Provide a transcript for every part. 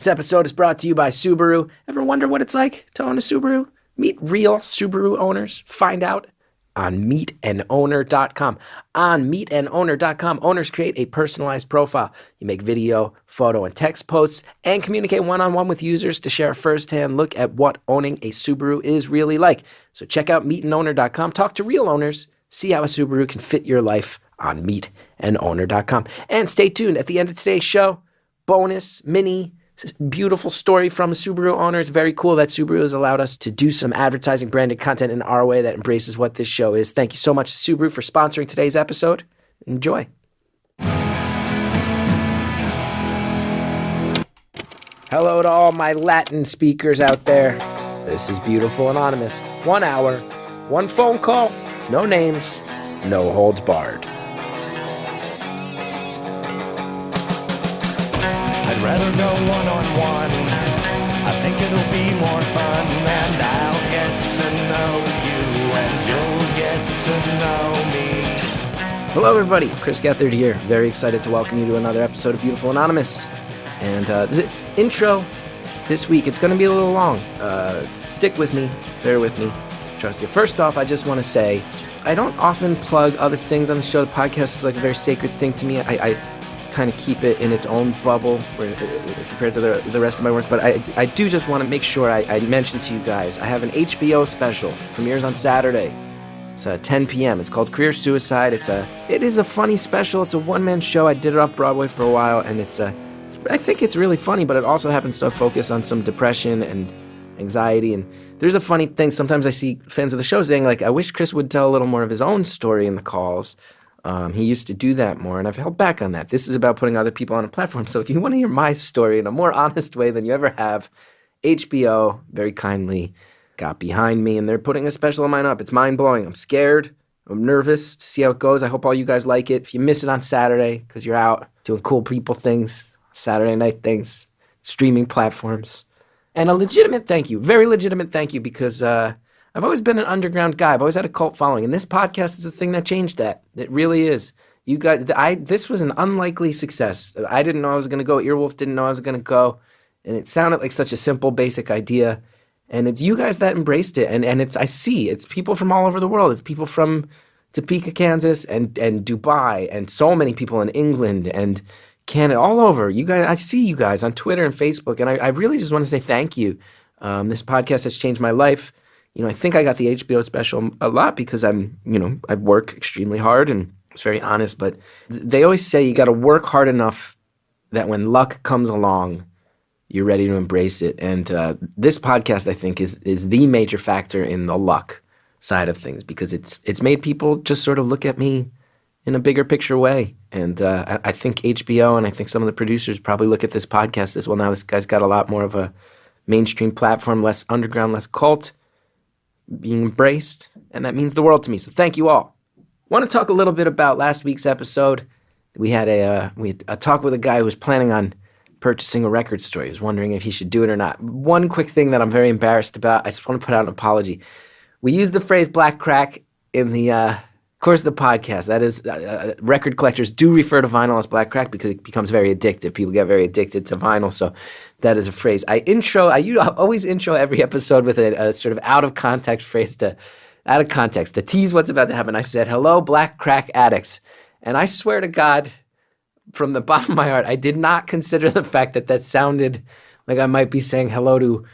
This episode is brought to you by Subaru. Ever wonder what it's like to own a Subaru? Meet real Subaru owners. Find out on meetandowner.com. On meetandowner.com, owners create a personalized profile. You make video, photo, and text posts and communicate one-on-one with users to share a first-hand look at what owning a Subaru is really like. So check out meetandowner.com. Talk to real owners. See how a Subaru can fit your life on meetandowner.com. And stay tuned. At the end of today's show, bonus, mini, beautiful story from a Subaru owner. It's very cool that Subaru has allowed us to do some advertising branded content in our way that embraces what this show is. Thank you so much, Subaru, for sponsoring today's episode. Enjoy. Hello to all my Latin speakers out there. This is Beautiful Anonymous. 1 hour, one phone call, no names, no holds barred. I'd rather go one-on-one. I think it'll be more fun, and I'll get to know you, and you'll get to know me. Hello, everybody. Chris Gethard here. Very excited to welcome you to another episode of Beautiful Anonymous. And the intro this week, it's going to be a little long. Stick with me. Bear with me. Trust you. First off, I just want to say, I don't often plug other things on the show. The podcast is like a very sacred thing to me. I kind of keep it in its own bubble compared to the rest of my work. But I do just want to make sure I mention to you guys, I have an HBO special, premieres on Saturday. It's 10 p.m. It's called Career Suicide. It is a funny special. It's a one-man show. I did it off Broadway for a while, and I think it's really funny, but it also happens to focus on some depression and anxiety. And there's a funny thing. Sometimes I see fans of the show saying, like, I wish Chris would tell a little more of his own story in the calls. He used to do that more, and I've held back on that. This is about putting other people on a platform. So if you want to hear my story in a more honest way than you ever have, HBO very kindly got behind me, and they're putting a special of mine up. It's mind-blowing. I'm scared. I'm nervous to see how it goes. I hope all you guys like it. If you miss it on Saturday because you're out doing cool people things, Saturday night things, streaming platforms, and a legitimate thank you, very legitimate thank you, because I've always been an underground guy. I've always had a cult following, and this podcast is the thing that changed that. It really is. You guys, this was an unlikely success. I didn't know I was going to go. Earwolf didn't know I was going to go, and it sounded like such a simple, basic idea. And it's you guys that embraced it, and it's people from all over the world. It's people from Topeka, Kansas, and Dubai, and so many people in England and Canada, all over. You guys, I see you guys on Twitter and Facebook, and I really just want to say thank you. This podcast has changed my life. You know, I think I got the HBO special a lot because I work extremely hard and it's very honest, but they always say you got to work hard enough that when luck comes along, you're ready to embrace it. And this podcast, I think, is the major factor in the luck side of things, because it's made people just sort of look at me in a bigger picture way. And I think HBO and I think some of the producers probably look at this podcast as, well, now this guy's got a lot more of a mainstream platform, less underground, less cult, being embraced, and that means the world to me. So thank you all. Want to talk a little bit about last week's episode. We had a talk with a guy who was planning on purchasing a record store. He was wondering if he should do it or not. One quick thing that I'm very embarrassed about, I just want to put out an apology. We used the phrase black crack in the course of the podcast. That is, record collectors do refer to vinyl as black crack because it becomes very addictive. People get very addicted to vinyl, so that is a phrase. I always intro every episode with a sort of out of context phrase to tease what's about to happen. I said, hello, black crack addicts. And I swear to God, from the bottom of my heart, I did not consider the fact that sounded like I might be saying hello to,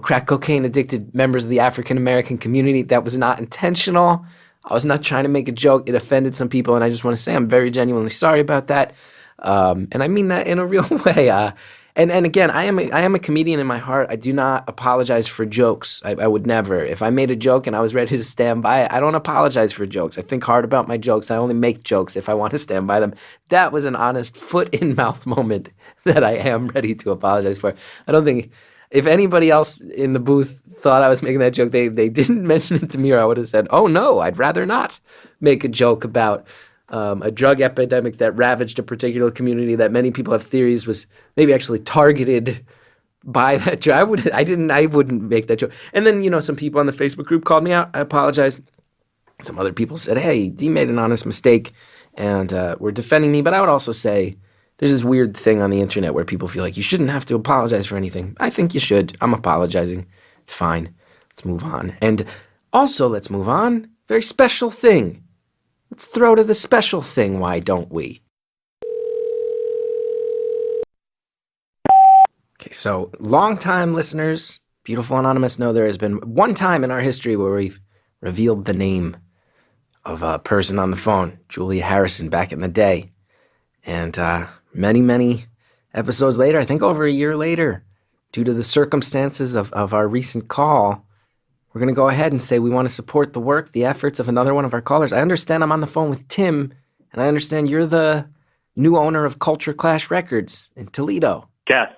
crack cocaine addicted members of the African American community. That was not intentional. I was not trying to make a joke. It offended some people, and I just want to say I'm very genuinely sorry about that. And I mean that in a real way. And again, I am a comedian in my heart. I do not apologize for jokes. I would never. If I made a joke and I was ready to stand by it, I don't apologize for jokes. I think hard about my jokes. I only make jokes if I want to stand by them. That was an honest foot-in-mouth moment that I am ready to apologize for. I don't think... If anybody else in the booth thought I was making that joke, they didn't mention it to me, or I would have said, oh no, I'd rather not make a joke about a drug epidemic that ravaged a particular community that many people have theories was maybe actually targeted by that joke. I wouldn't make that joke. And then, some people on the Facebook group called me out. I apologized. Some other people said, hey, you made an honest mistake, and were defending me. But I would also say, there's this weird thing on the internet where people feel like you shouldn't have to apologize for anything. I think you should. I'm apologizing. It's fine. Let's move on. And also, let's move on. Very special thing. Let's throw to the special thing, why don't we? Okay, so long-time listeners, Beautiful Anonymous, know there has been one time in our history where we've revealed the name of a person on the phone, Julia Harrison, back in the day. And many, many episodes later, I think over a year later, due to the circumstances of our recent call, we're going to go ahead and say we want to support the work, the efforts of another one of our callers. I understand I'm on the phone with Tim, and I understand you're the new owner of Culture Clash Records in Toledo. Yes.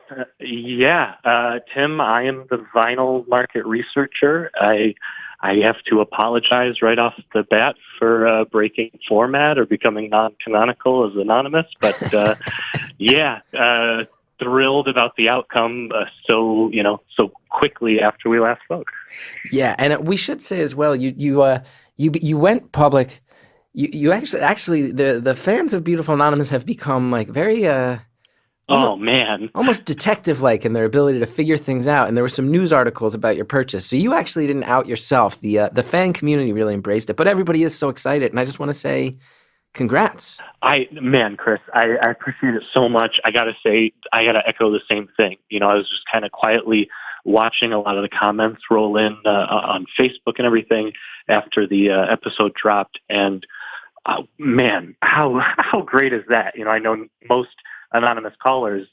Tim, I am the vinyl market researcher. I have to apologize right off the bat for breaking format or becoming non-canonical as anonymous, but thrilled about the outcome so quickly after we last spoke. Yeah, and we should say as well, you went public. You actually the fans of Beautiful Anonymous have become like very almost detective-like in their ability to figure things out. And there were some news articles about your purchase. So you actually didn't out yourself. The fan community really embraced it, but everybody is so excited. And I just want to say congrats. Chris, I appreciate it so much. I got to say, I got to echo the same thing. I was just kind of quietly watching a lot of the comments roll in on Facebook and everything after the episode dropped. And how great is that? I know most anonymous callers,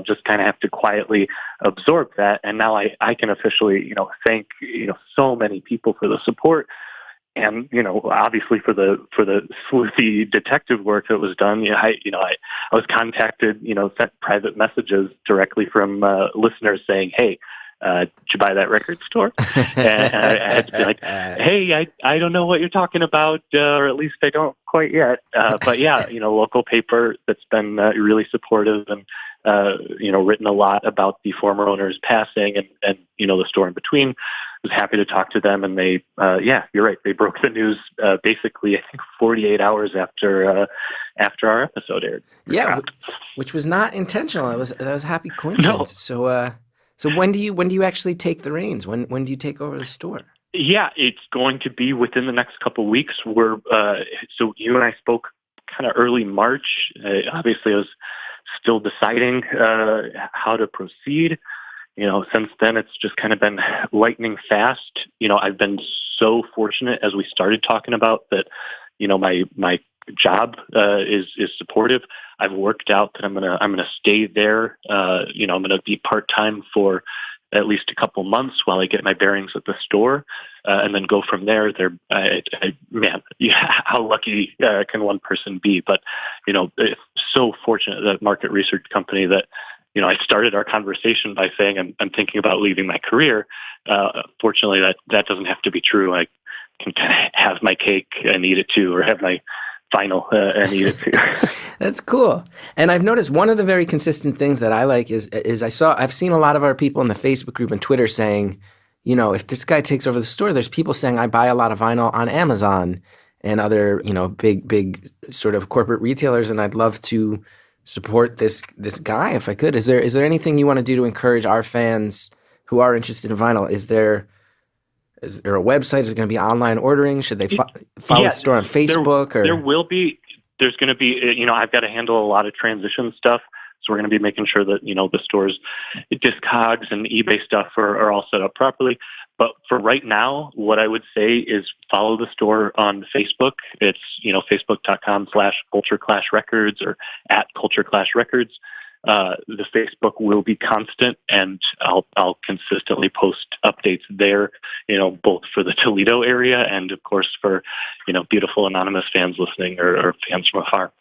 just kind of have to quietly absorb that. And now I can officially, thank, so many people for the support. And, obviously for the sleuthy detective work that was done, I was contacted, sent private messages directly from listeners saying, hey, did you buy that record store? And I had to be like, hey, I don't know what you're talking about, or at least I don't quite yet. But yeah, local paper that's been really supportive and, written a lot about the former owner's passing and the store in between. I was happy to talk to them, and they, you're right. They broke the news basically, I think, 48 hours after our episode aired. Yeah, which was not intentional. That was a happy coincidence. No. So when do you actually take the reins? When do you take over the store? Yeah, it's going to be within the next couple of weeks. So you and I spoke kind of early March. Obviously, I was still deciding how to proceed. Since then, it's just kind of been lightning fast. I've been so fortunate, as we started talking about, that my job is supportive. I've worked out that I'm gonna stay there. I'm gonna be part-time for at least a couple months while I get my bearings at the store, and then go from there. How lucky can one person be? But it's so fortunate that market research company that I started our conversation by saying I'm thinking about leaving my career. Fortunately, that doesn't have to be true. I can kind of have my cake and eat it too, or have my final and eat it too. That's cool. And I've noticed one of the very consistent things that I like is I've seen a lot of our people in the Facebook group and Twitter saying, if this guy takes over the store, there's people saying I buy a lot of vinyl on Amazon and other, big sort of corporate retailers, and I'd love to support this guy if I could. Is there anything you want to do to encourage our fans who are interested in vinyl? Is there a website? Is it going to be online ordering? Should they follow the store on Facebook? There will be. There's going to be. I've got to handle a lot of transition stuff, so we're going to be making sure that the store's Discogs and eBay stuff are all set up properly. But for right now, what I would say is follow the store on Facebook. It's facebook.com/cultureclashrecords or @cultureclashrecords. The Facebook will be constant, and I'll consistently post updates there, both for the Toledo area and, of course, for, Beautiful Anonymous fans listening or fans from afar.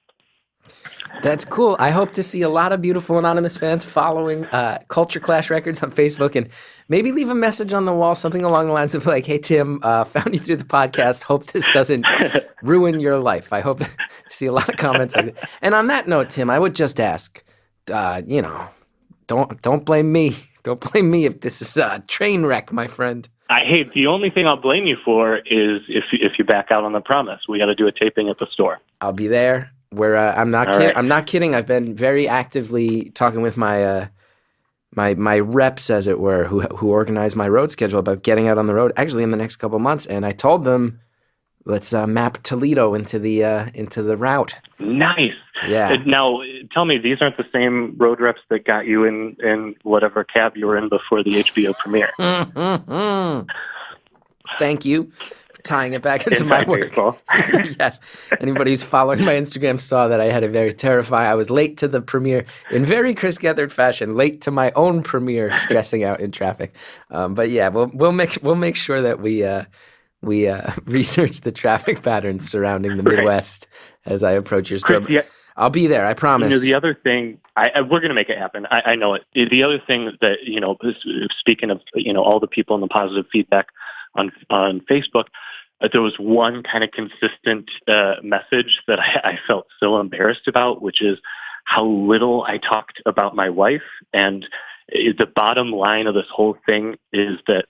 That's cool. I hope to see a lot of Beautiful Anonymous fans following Culture Clash Records on Facebook, and maybe leave a message on the wall, something along the lines of like, hey, Tim, found you through the podcast. Hope this doesn't ruin your life. I hope to see a lot of comments like that. And on that note, Tim, I would just ask, don't blame me. Don't blame me if this is a train wreck, my friend. The only thing I'll blame you for is if you back out on the promise. We got to do a taping at the store. I'll be there. I'm not All kidding. right. I'm not kidding. I've been very actively talking with my my reps, as it were, who organize my road schedule about getting out on the road actually in the next couple of months. And I told them, let's map Toledo into the route. Nice. Yeah. Now, tell me, these aren't the same road reps that got you in whatever cab you were in before the HBO premiere. Thank you for tying it back into my Inside work. baseball. Yes. Anybody who's following my Instagram saw that I had a very terrifying. I was late to the premiere in very Chris Gethard fashion, late to my own premiere, stressing out in traffic. But yeah, we'll make sure that we research the traffic patterns surrounding the Midwest as I approach your store. Chris, yeah, I'll be there, I promise. the other thing, we're going to make it happen. I know it. The other thing that, speaking of, all the people and the positive feedback on Facebook, there was one kind of consistent message that I felt so embarrassed about, which is how little I talked about my wife. And the bottom line of this whole thing is that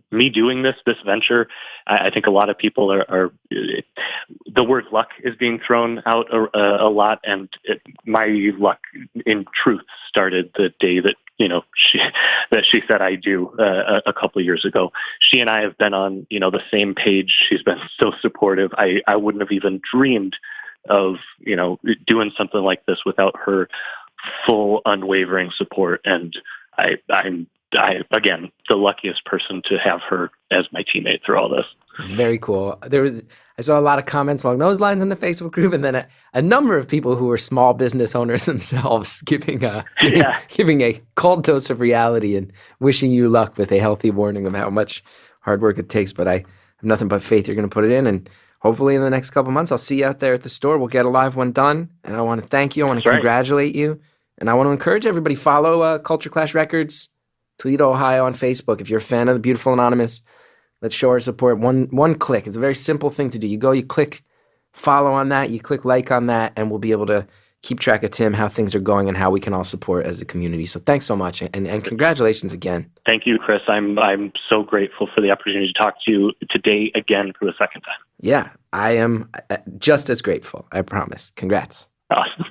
me doing this venture, I think a lot of people are the word luck is being thrown out a lot, and my luck in truth started the day that she said I do a couple of years ago. She and I have been on the same page. She's been so supportive. I wouldn't have even dreamed of doing something like this without her full unwavering support, and I'm again, the luckiest person to have her as my teammate through all this. It's very cool. I saw a lot of comments along those lines in the Facebook group, and then a number of people who were small business owners themselves giving a cold dose of reality and wishing you luck with a healthy warning of how much hard work it takes. But I have nothing but faith you're going to put it in, and hopefully in the next couple months I'll see you out there at the store. We'll get a live one done, and I want to thank you. I want to congratulate you, and I want to encourage everybody, follow Culture Clash Records, Toledo, Ohio on Facebook. If you're a fan of the Beautiful Anonymous, let's show our support. One click. It's a very simple thing to do. You go, you click follow on that, you click like on that, and we'll be able to keep track of Tim, how things are going, and how we can all support as a community. So thanks so much, and congratulations again. Thank you, Chris. I'm so grateful for the opportunity to talk to you today again for the second time. Yeah, I am just as grateful. I promise. Congrats. Awesome.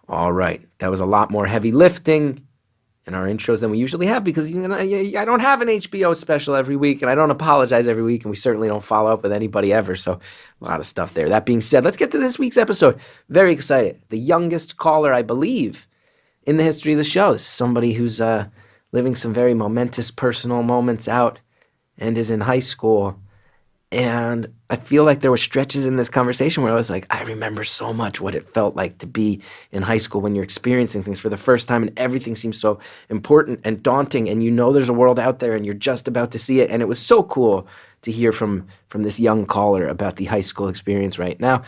All right. That was a lot more heavy lifting in our intros than we usually have because I don't have an HBO special every week, and I don't apologize every week, and we certainly don't follow up with anybody ever. So a lot of stuff there. That being said, let's get to this week's episode. Very excited. The youngest caller, I believe, in the history of the show. This is somebody who's living some very momentous personal moments out and is in high school. And I feel like there were stretches in this conversation where I was like, I remember so much what it felt like to be in high school when you're experiencing things for the first time and everything seems so important and daunting, and there's a world out there and you're just about to see it. And it was so cool to hear from this young caller about the high school experience right now.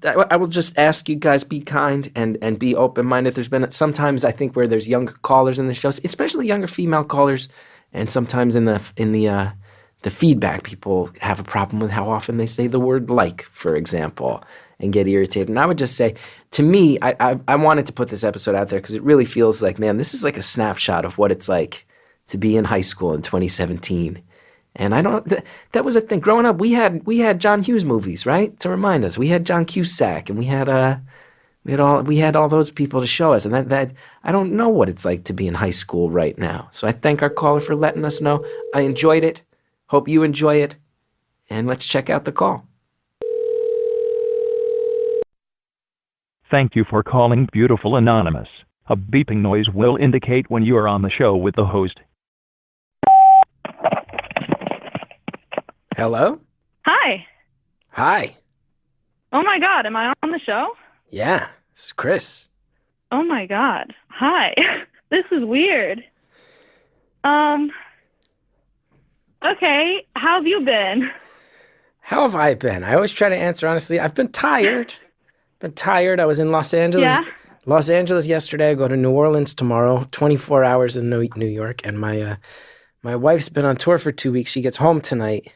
I will just ask you guys, be kind and be open-minded. There's been sometimes, I think, where there's younger callers in the shows, especially younger female callers, and sometimes in the feedback, people have a problem with how often they say the word like, for example, and get irritated. And I would just say, to me, I wanted to put this episode out there because it really feels like, man, this is like a snapshot of what it's like to be in high school in 2017. And that was a thing. Growing up, we had John Hughes movies, right? To remind us. We had John Cusack, and we had all those people to show us. And that I don't know what it's like to be in high school right now. So I thank our caller for letting us know. I enjoyed it. Hope you enjoy it, and let's check out the call. Thank you for calling Beautiful Anonymous. A beeping noise will indicate when you are on the show with the host. Hello? Hi. Hi. Oh my God, am I on the show? Yeah, this is Chris. Oh my God. Hi. This is weird. Okay, how have you been? How have I been? I always try to answer honestly. I've been tired. I was in Los Angeles. Yeah? Los Angeles yesterday. I go to New Orleans tomorrow. 24 hours in New York. And my wife's been on tour for 2 weeks. She gets home tonight.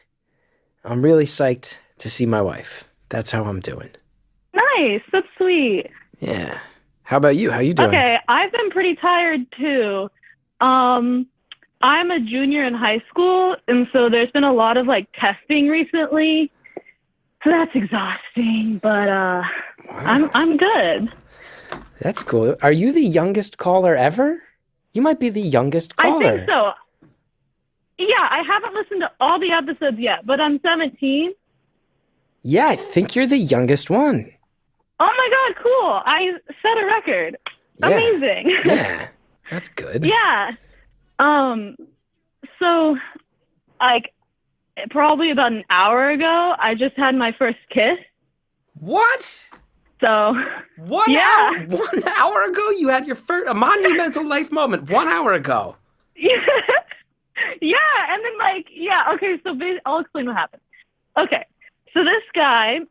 I'm really psyched to see my wife. That's how I'm doing. Nice. That's sweet. Yeah. How about you? How you doing? Okay, I've been pretty tired too. I'm a junior in high school, and so there's been a lot of testing recently, So that's exhausting, but I'm good. That's cool. Are you the youngest caller ever? You might be the youngest caller. I think so. Yeah, I haven't listened to all the episodes yet, but I'm 17. Yeah, I think you're the youngest one. Oh my God, cool. I set a record. Yeah. Amazing. Yeah, that's good. Yeah. So, like, probably about an hour ago, I just had my first kiss. What? So, 1 yeah. hour? 1 hour ago? You had your first a monumental life moment 1 hour ago. Yeah. Yeah, and then okay, so I'll explain what happened. Okay, so this guy,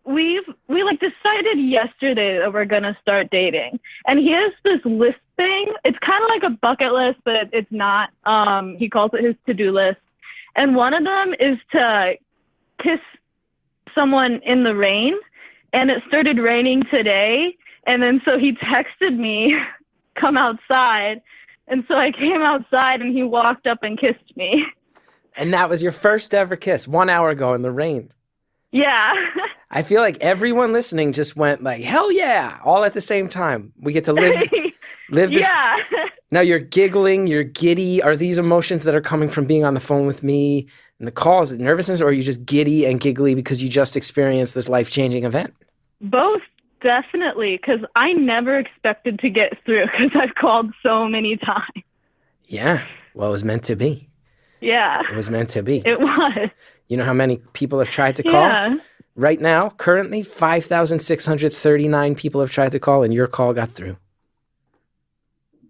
we decided yesterday that we're gonna start dating, and he has this list thing. It's kind of like a bucket list, but it's not. He calls it his to-do list, and one of them is to kiss someone in the rain, and it started raining today, and then so he texted me, come outside. And so I came outside and he walked up and kissed me. And that was your first ever kiss 1 hour ago in the rain. Yeah. I feel like everyone listening just went like, hell yeah, all at the same time. We get to live this. Yeah. Now you're giggling, you're giddy. Are these emotions that are coming from being on the phone with me and the call? Is it nervousness, or are you just giddy and giggly because you just experienced this life-changing event? Both. Definitely, because I never expected to get through because I've called so many times. Yeah, well, it was meant to be. Yeah. It was meant to be. It was. You know how many people have tried to call? Yeah. Right now, currently, 5,639 people have tried to call, and your call got through.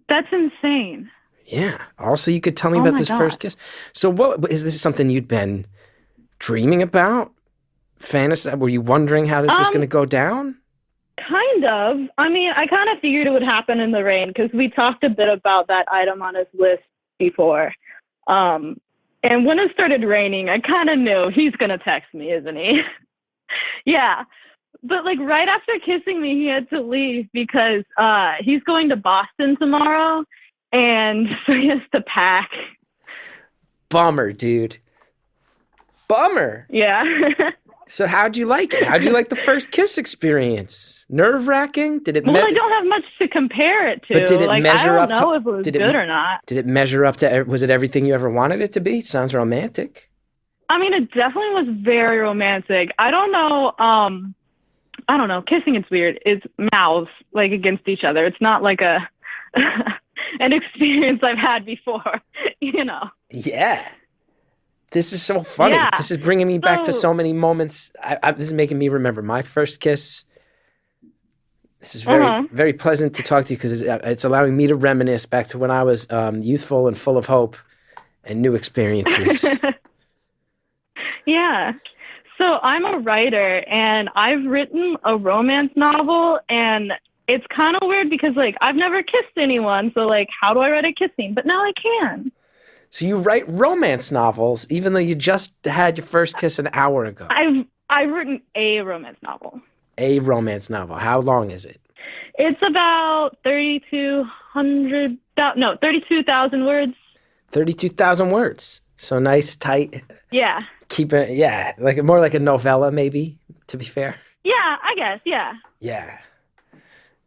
That's insane. Yeah. Also, you could tell me about this first kiss. So what is this something you'd been dreaming about? Fantasy? Were you wondering how this was going to go down? Kind of. I mean, I kind of figured it would happen in the rain because we talked a bit about that item on his list before. And when it started raining, I kind of knew he's going to text me, isn't he? Yeah. But like right after kissing me, he had to leave because he's going to Boston tomorrow. And so he has to pack. Bummer, dude. Bummer. Yeah. So how'd you like it? How'd you like the first kiss experience? Nerve-wracking? Did it? Well, I don't have much to compare it to. But did it measure up to? I don't know if it was good or not. Did it measure up to? Was it everything you ever wanted it to be? Sounds romantic. I mean, it definitely was very romantic. I don't know. I don't know. Kissing, it's weird. It's mouths like against each other. It's not like a an experience I've had before. You know. Yeah. This is so funny. Yeah. This is bringing me back to so many moments. This is making me remember my first kiss. This is very, very pleasant to talk to you because it's allowing me to reminisce back to when I was youthful and full of hope and new experiences. Yeah. So I'm a writer and I've written a romance novel, and it's kind of weird because like I've never kissed anyone. So like, how do I write a kiss scene? But now I can. So you write romance novels even though you just had your first kiss an hour ago? I've written a romance novel. A romance novel. How long is it? It's about 32,000 words. 32,000 words. So nice, tight. Yeah. Keep it, yeah, like more like a novella, maybe. To be fair. Yeah, I guess. Yeah. Yeah.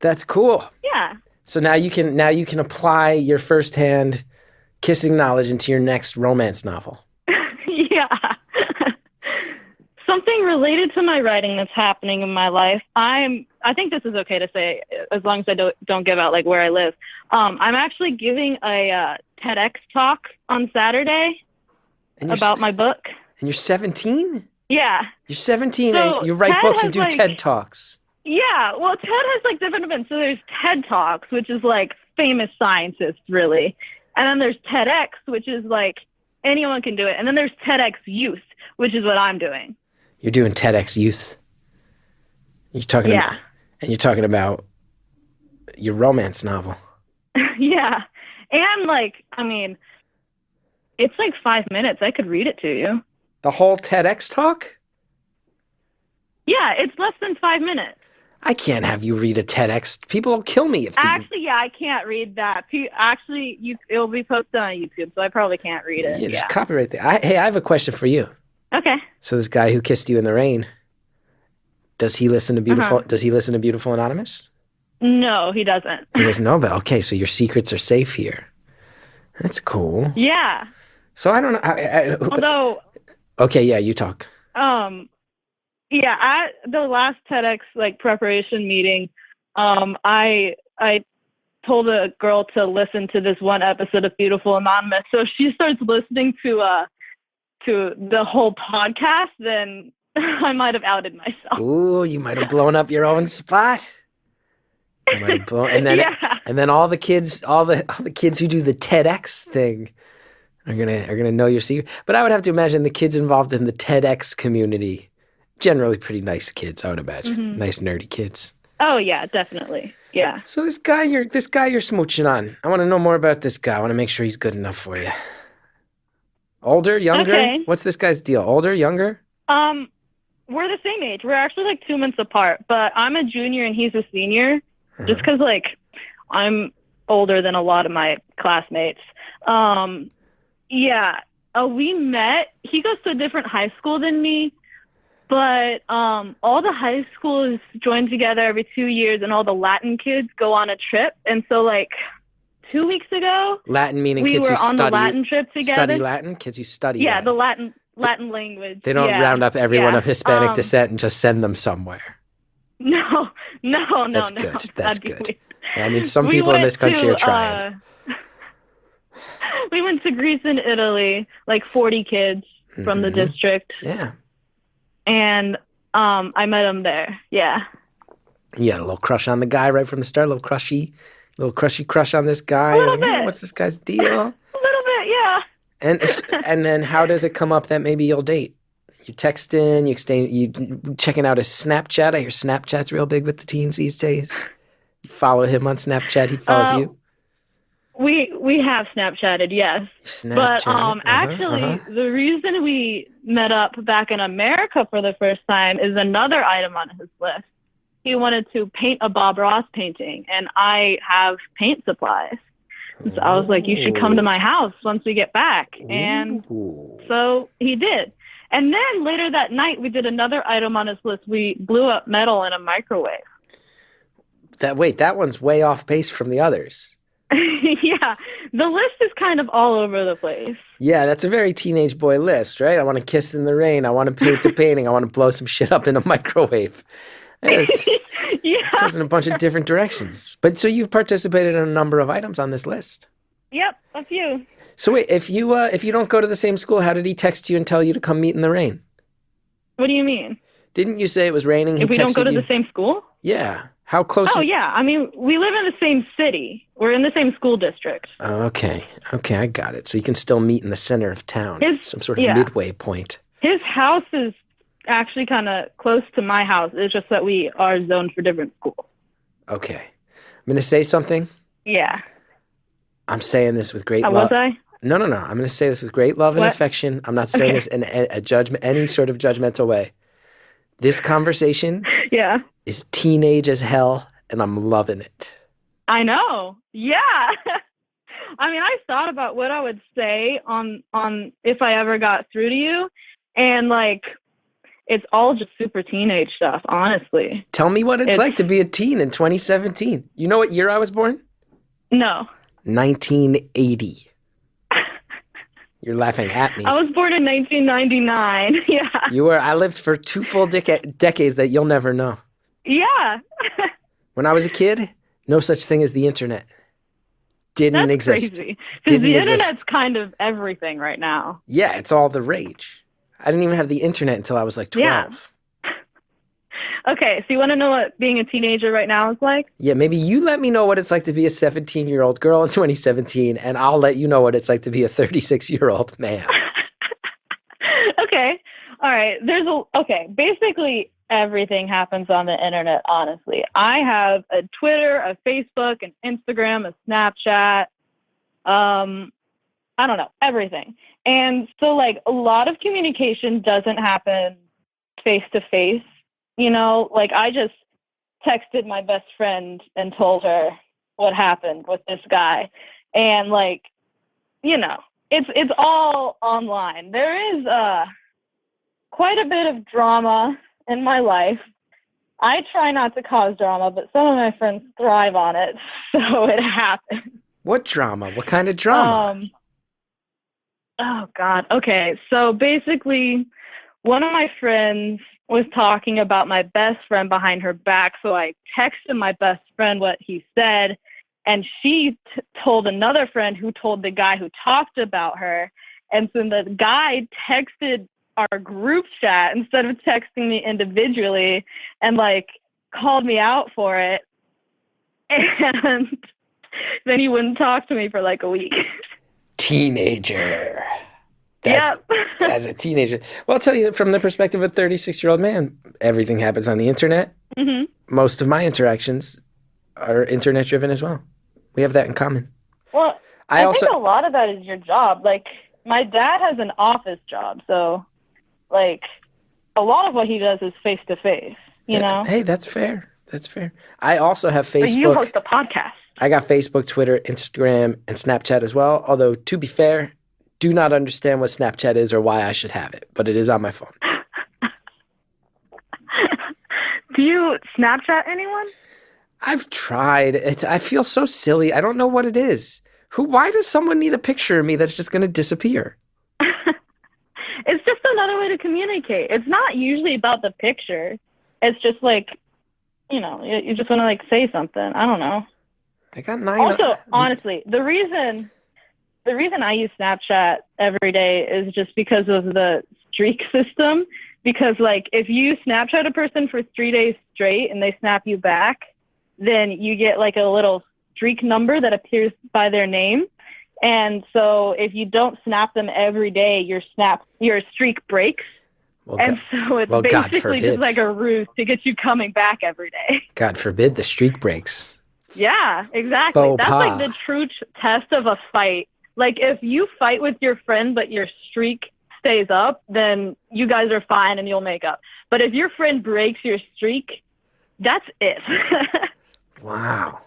That's cool. Yeah. So now you can apply your firsthand kissing knowledge into your next romance novel. Yeah. Something related to my writing that's happening in my life. I think this is okay to say as long as I don't give out like where I live. I'm actually giving a TEDx talk on Saturday about my book. And you're 17? Yeah. You're 17 so and you write books and do TED Talks. Yeah. Well, TED has like different events. So there's TED Talks, which is like famous scientists, really. And then there's TEDx, which is like anyone can do it. And then there's TEDx Youth, which is what I'm doing. You're doing TEDx Youth. You're talking about, and you're talking about your romance novel. Yeah. And like, I mean, it's like 5 minutes. I could read it to you. The whole TEDx talk? Yeah, it's less than 5 minutes. I can't have you read a TEDx. People will kill me if they... Actually, yeah, I can't read that. Actually, it'll be posted on YouTube, so I probably can't read it. Yeah, just copyright that. Hey, I have a question for you. Okay. So this guy who kissed you in the rain, Does he listen to Beautiful? Does he listen to Beautiful Anonymous? No, he doesn't. He doesn't know about. Okay, so your secrets are safe here. That's cool. Yeah. So I don't know. Although. Okay, yeah, you talk. Yeah, at the last TEDx preparation meeting, I told a girl to listen to this one episode of Beautiful Anonymous. So if she starts listening to the whole podcast, then I might have outed myself. Ooh, you might have blown up your own spot. You might have blown, and then yeah. and then all the kids who do the TEDx thing are gonna know your secret. But I would have to imagine the kids involved in the TEDx community, generally pretty nice kids, I would imagine. Mm-hmm. Nice nerdy kids. Oh yeah, definitely. Yeah. So this guy you're smooching on. I want to know more about this guy. I want to make sure he's good enough for you. Older, younger? Okay. What's this guy's deal? Older, younger? We're the same age. We're actually 2 months apart, but I'm a junior and he's a senior. Just because I'm older than a lot of my classmates. Yeah. We met. He goes to a different high school than me, but all the high schools join together every 2 years, and all the Latin kids go on a trip. And so 2 weeks ago, Latin meaning we kids were who on study, the Latin trip together. Study Latin? Kids who study Yeah, Latin. the Latin language. They don't round up everyone of Hispanic descent and just send them somewhere. No. That's good. That's good. Weird. I mean, some people in this country are trying. We went to Greece and Italy, 40 kids from the district. Yeah. And I met him there. Yeah. You had a little crush on the guy right from the start, a little crushy crush on this guy. A little bit. What's this guy's deal? A little bit, yeah. And then how does it come up that maybe you'll date? You texting, you checking out his Snapchat. I hear Snapchat's real big with the teens these days. You follow him on Snapchat, he follows you. We have Snapchatted, yes. But actually, the reason we met up back in America for the first time is another item on his list. He wanted to paint a Bob Ross painting, and I have paint supplies. So I was like, you should come to my house once we get back. And so he did. And then later that night, we did another item on his list. We blew up metal in a microwave. That one's way off base from the others. Yeah, the list is kind of all over the place. Yeah, that's a very teenage boy list, right? I want to kiss in the rain. I want to paint a painting. I want to blow some shit up in a microwave. Yeah. It goes in a bunch of different directions. But so you've participated in a number of items on this list. Yep, a few. So wait, if you don't go to the same school, how did he text you and tell you to come meet in the rain? What do you mean? Didn't you say it was raining? If we don't go to the same school? Yeah. How close? Oh, yeah. I mean, we live in the same city. We're in the same school district. Okay, I got it. So you can still meet in the center of town. Some sort of midway point. His house is actually kind of close to my house. It's just that we are zoned for different schools. Okay. I'm going to say something. Yeah. I'm saying this with great love. Was I? No. I'm going to say this with great love and affection. I'm not saying this in a judgment, any sort of judgmental way. This conversation is teenage as hell, and I'm loving it. I know. Yeah. I mean, I thought about what I would say on if I ever got through to you, and it's all just super teenage stuff, honestly. Tell me what it's like to be a teen in 2017. You know what year I was born? No. 1980. You're laughing at me. I was born in 1999. Yeah. You were. I lived for 2 full decades that you'll never know. Yeah. When I was a kid, no such thing as the internet. Didn't exist. That's crazy. Because the internet's kind of everything right now. Yeah, it's all the rage. I didn't even have the internet until I was 12. Yeah. Okay, so you want to know what being a teenager right now is like? Yeah, maybe you let me know what it's like to be a 17-year-old girl in 2017, and I'll let you know what it's like to be a 36-year-old man. Okay. All right. Basically everything happens on the internet, honestly. I have a Twitter, a Facebook, an Instagram, a Snapchat. I don't know, everything. And so a lot of communication doesn't happen face to face. I just texted my best friend and told her what happened with this guy. And it's all online. There is quite a bit of drama in my life. I try not to cause drama, but some of my friends thrive on it, so it happens. What drama? What kind of drama? Oh, God. Okay, so basically, one of my friends was talking about my best friend behind her back, so I texted my best friend what he said, and she told another friend who told the guy who talked about her, and so the guy texted our group chat instead of texting me individually and like called me out for it, and then he wouldn't talk to me for like a week. Teenager. Yep. As a teenager. Well, I'll tell you, from the perspective of a 36-year-old man, everything happens on the internet. Mm-hmm. Most of my interactions are internet-driven as well. We have that in common. Well, I think a lot of that is your job. Like, my dad has an office job, so, like, a lot of what he does is face-to-face, you know? Hey, that's fair. That's fair. I also have Facebook. But you host a podcast. I got Facebook, Twitter, Instagram, and Snapchat as well. Although, to be fair, do not understand what Snapchat is or why I should have it, but it is on my phone. Do you Snapchat anyone? I've tried. I feel so silly. I don't know what it is. Why does someone need a picture of me that's just going to disappear? It's just another way to communicate. It's not usually about the picture. It's just like, you know, you just want to like say something. I don't know. I got 9. Also, honestly, the reason I use Snapchat every day is just because of the streak system. Because, like, if you Snapchat a person for 3 days straight and they snap you back, then you get, like, a little streak number that appears by their name. And so if you don't snap them every day, your streak breaks. So it's basically just like a ruse to get you coming back every day. God forbid the streak breaks. Yeah, exactly. Faux That's pas. like the true test of a fight. Like, if you fight with your friend, but your streak stays up, then you guys are fine and you'll make up. But if your friend breaks your streak, that's it. Wow.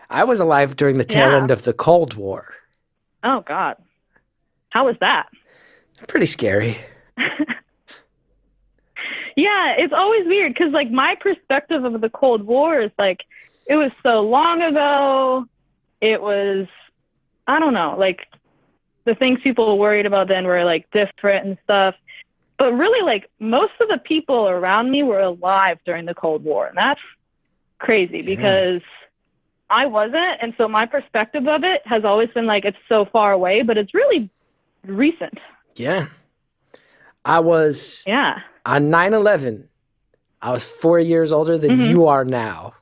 I was alive during the tail end of the Cold War. Oh, God. How was that? Pretty scary. Yeah, it's always weird because, like, my perspective of the Cold War is, like, it was so long ago. It was, I don't know, like, the things people were worried about then were, like, different and stuff. But really, like, most of the people around me were alive during the Cold War. And that's crazy because I wasn't. And so my perspective of it has always been, like, it's so far away, but it's really recent. Yeah. I was... Yeah. On 9/11, I was 4 years older than you are now.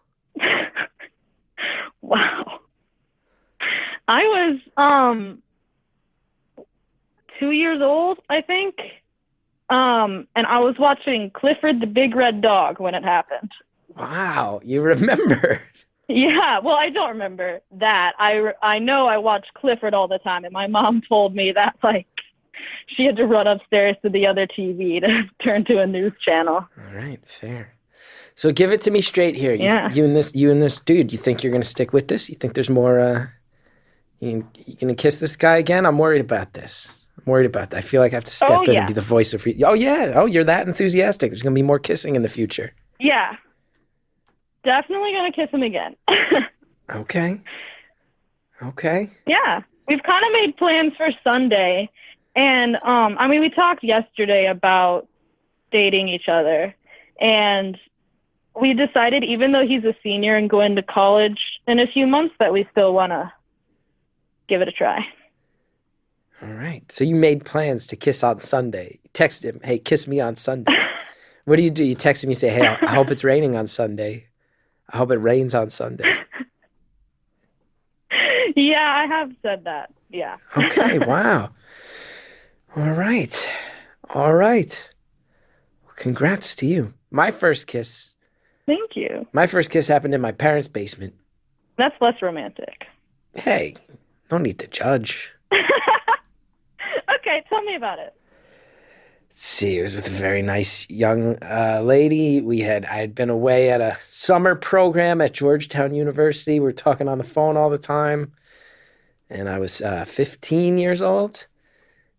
Wow. I was 2 years old, I think. And I was watching Clifford the Big Red Dog when it happened. Wow, you remember. Yeah, well, I don't remember that. I know I watched Clifford all the time, and my mom told me that, like, she had to run upstairs to the other TV to turn to a news channel. All right, fair. So give it to me straight here. You and this dude, you think you're going to stick with this? You think there's more, you going to kiss this guy again? I'm worried about this. I feel like I have to step in and be the voice of... Oh, yeah. Oh, you're that enthusiastic. There's going to be more kissing in the future. Yeah. Definitely going to kiss him again. Okay. Yeah. We've kind of made plans for Sunday. And, I mean, we talked yesterday about dating each other. And we decided, even though he's a senior and going to college in a few months, that we still want to give it a try. All right. So you made plans to kiss on Sunday. You text him, hey, kiss me on Sunday. What do? You text him, you say, hey, I hope it's raining on Sunday. I hope it rains on Sunday. Yeah, I have said that. Yeah. Okay, wow. All right. Well, congrats to you. My first kiss. Thank you. My first kiss happened in my parents' basement. That's less romantic. Hey, no need to judge. Okay, tell me about it. Let's see, it was with a very nice young lady. I had been away at a summer program at Georgetown University. We were talking on the phone all the time. And I was 15 years old.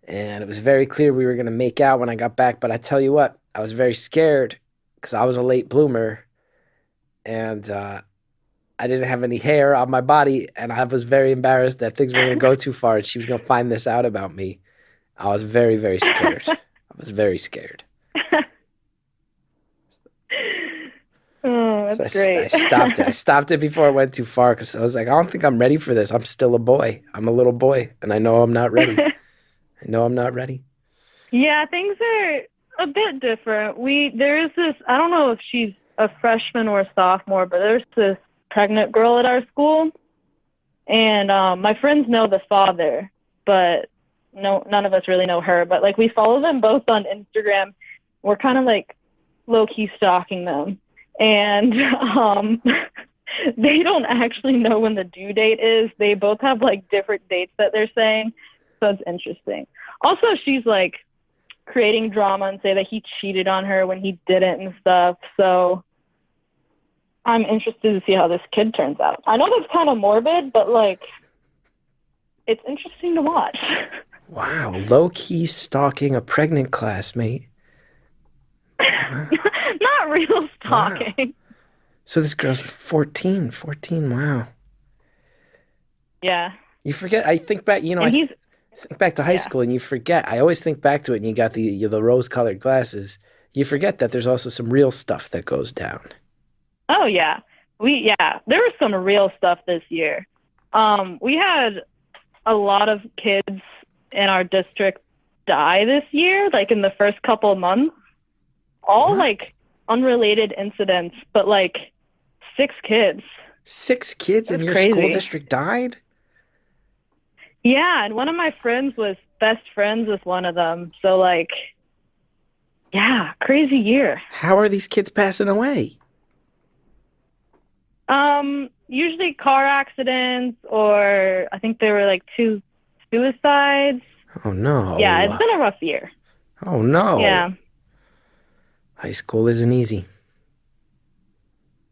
And it was very clear we were going to make out when I got back. But I tell you what, I was very scared because I was a late bloomer. And I didn't have any hair on my body. And I was very embarrassed that things were going to go too far. And she was going to find this out about me. I was very, very scared. I was very scared. Oh, that's great. I stopped it. I stopped it before it went too far because I was like, I don't think I'm ready for this. I'm still a boy. I'm a little boy, and I know I'm not ready. I know I'm not ready. Yeah, things are a bit different. There is this, I don't know if she's a freshman or a sophomore, but there's this pregnant girl at our school, and my friends know the father, but none of us really know her. But like we follow them both on Instagram. We're kind of like low-key stalking them. And they don't actually know when the due date is. They both have like different dates that they're saying. So it's interesting. Also, she's like creating drama and say that he cheated on her when he didn't and stuff. So I'm interested to see how this kid turns out. I know that's kind of morbid, but like it's interesting to watch. Wow, low-key stalking a pregnant classmate. Wow. Not real stalking. Wow. So this girl's 14, wow. Yeah. You forget, I think back, you know, think back to high school and you forget, I always think back to it and you got the rose-colored glasses. You forget that there's also some real stuff that goes down. Oh, yeah. There was some real stuff this year. We had a lot of kids in our district die this year, like in the first couple of months. All what? Like unrelated incidents, but like 6 kids. 6 kids in your crazy. School district died? Yeah, and one of my friends was best friends with one of them. So like, yeah, crazy year. How are these kids passing away? Usually car accidents, or I think there were like 2 suicides. Oh no. Yeah, it's been a rough year. Oh no. Yeah. High school isn't easy.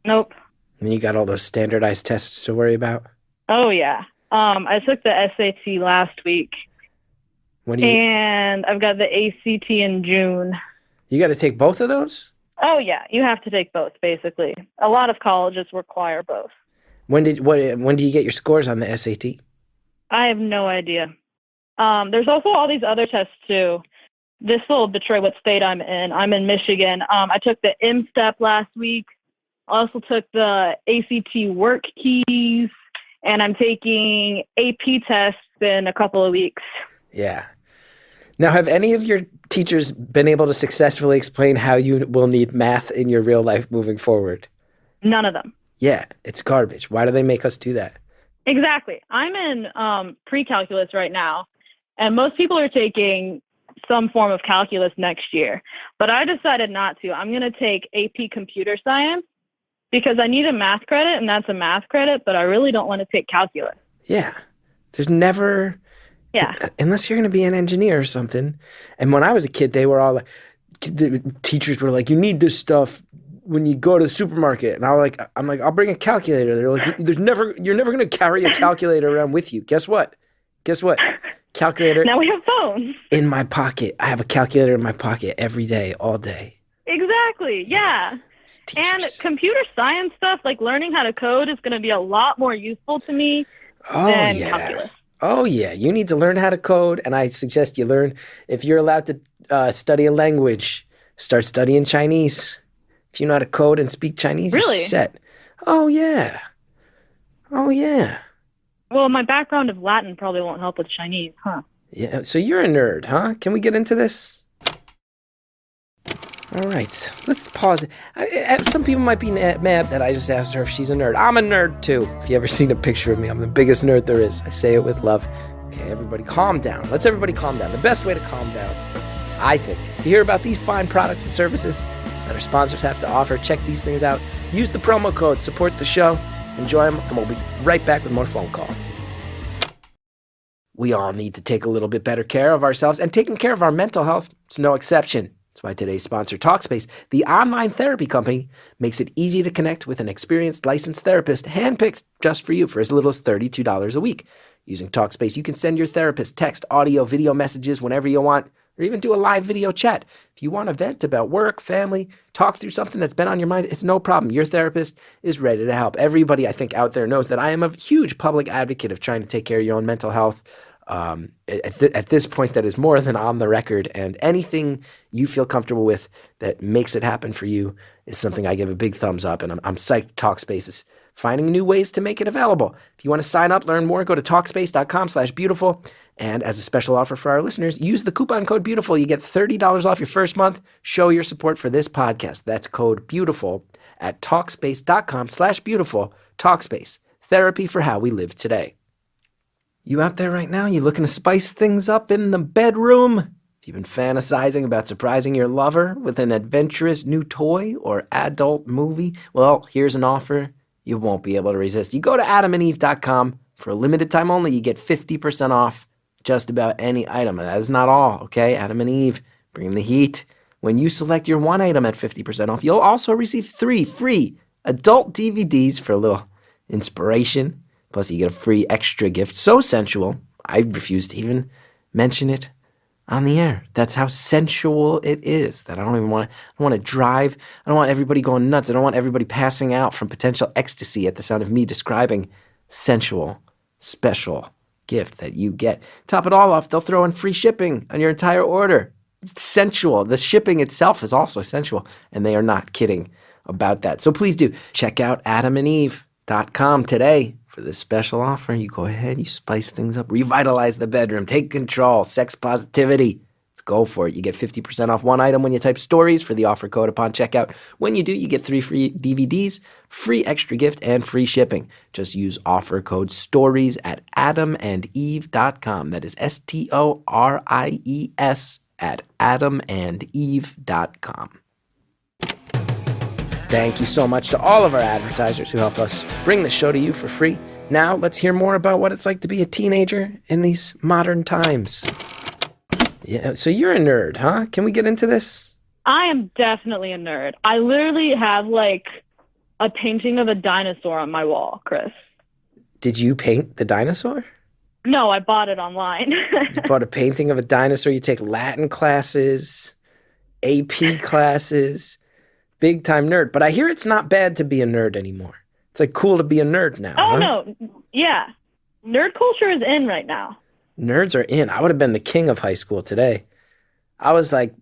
Nope. And you got all those standardized tests to worry about? Oh, yeah. I took the SAT last week. And I've got the ACT in June. You got to take both of those? Oh, yeah. You have to take both, basically. A lot of colleges require both. When do you get your scores on the SAT? I have no idea. There's also all these other tests, too. This will betray what state I'm in. I'm in Michigan. I took the M-Step last week. I also took the ACT work keys, and I'm taking AP tests in a couple of weeks. Yeah. Now, have any of your teachers been able to successfully explain how you will need math in your real life moving forward? None of them. Yeah, it's garbage. Why do they make us do that? Exactly. I'm in pre-calculus right now, and most people are taking some form of calculus next year. But I decided not to. I'm going to take AP computer science because I need a math credit, and that's a math credit, but I really don't want to take calculus. Yeah. There's never... Yeah. Unless you're going to be an engineer or something. And when I was a kid, they were all like, the teachers were like, you need this stuff when you go to the supermarket. And I'm like, I'll bring a calculator. They're like, you're never going to carry a calculator around with you. Guess what? Calculator. Now we have phones. In my pocket. I have a calculator in my pocket every day, all day. Exactly. Yeah. And computer science stuff, like learning how to code, is going to be a lot more useful to me than calculus. Oh, yeah. You need to learn how to code, and I suggest you learn, if you're allowed to study a language, start studying Chinese. If you know how to code and speak Chinese, really? You're set. Oh, yeah. Well, my background of Latin probably won't help with Chinese, huh? Yeah, so you're a nerd, huh? Can we get into this? All right, let's pause. Some people might be mad that I just asked her if she's a nerd. I'm a nerd, too. If you ever seen a picture of me, I'm the biggest nerd there is. I say it with love. Okay, everybody calm down. Let's everybody calm down. The best way to calm down, I think, is to hear about these fine products and services that our sponsors have to offer. Check these things out. Use the promo code, support the show, enjoy them, and we'll be right back with more phone call. We all need to take a little bit better care of ourselves, and taking care of our mental health is no exception. That's why today's sponsor, Talkspace, the online therapy company, makes it easy to connect with an experienced licensed therapist handpicked just for you for as little as $32 a week. Using Talkspace, you can send your therapist text, audio, video messages whenever you want, or even do a live video chat. If you want to vent about work, family, talk through something that's been on your mind, it's no problem. Your therapist is ready to help. Everybody, I think, out there knows that I am a huge public advocate of trying to take care of your own mental health. At this point, that is more than on the record, and anything you feel comfortable with that makes it happen for you is something I give a big thumbs up, and I'm psyched Talkspace is finding new ways to make it available. If you want to sign up, learn more, go to Talkspace.com/beautiful, and as a special offer for our listeners, use the coupon code BEAUTIFUL. You get $30 off your first month. Show your support for this podcast. That's code BEAUTIFUL at Talkspace.com/beautiful. Talkspace, therapy for how we live today. You out there right now? You looking to spice things up in the bedroom? Have you been fantasizing about surprising your lover with an adventurous new toy or adult movie? Well, here's an offer you won't be able to resist. You go to adamandeve.com. For a limited time only, you get 50% off just about any item. And that is not all, okay? Adam and Eve, bring the heat. When you select your one item at 50% off, you'll also receive 3 free adult DVDs for a little inspiration. Plus, you get a free extra gift. So sensual, I refuse to even mention it on the air. That's how sensual it is. That I don't want to drive. I don't want everybody going nuts. I don't want everybody passing out from potential ecstasy at the sound of me describing sensual, special gift that you get. Top it all off, they'll throw in free shipping on your entire order. It's sensual. The shipping itself is also sensual, and they are not kidding about that. So please do check out adamandeve.com today. For this special offer, you go ahead, you spice things up, revitalize the bedroom, take control, sex positivity. Let's go for it. You get 50% off one item when you type stories for the offer code upon checkout. When you do, you get 3 free DVDs, free extra gift, and free shipping. Just use offer code STORIES at adamandeve.com. That is STORIES at adamandeve.com. Thank you so much to all of our advertisers who help us bring the show to you for free. Now, let's hear more about what it's like to be a teenager in these modern times. Yeah, so you're a nerd, huh? Can we get into this? I am definitely a nerd. I literally have like a painting of a dinosaur on my wall, Chris. Did you paint the dinosaur? No, I bought it online. You bought a painting of a dinosaur. You take Latin classes, AP classes. Big time nerd. But I hear it's not bad to be a nerd anymore. It's like cool to be a nerd now. Oh, huh? no. Yeah. Nerd culture is in right now. Nerds are in. I would have been the king of high school today. I was like,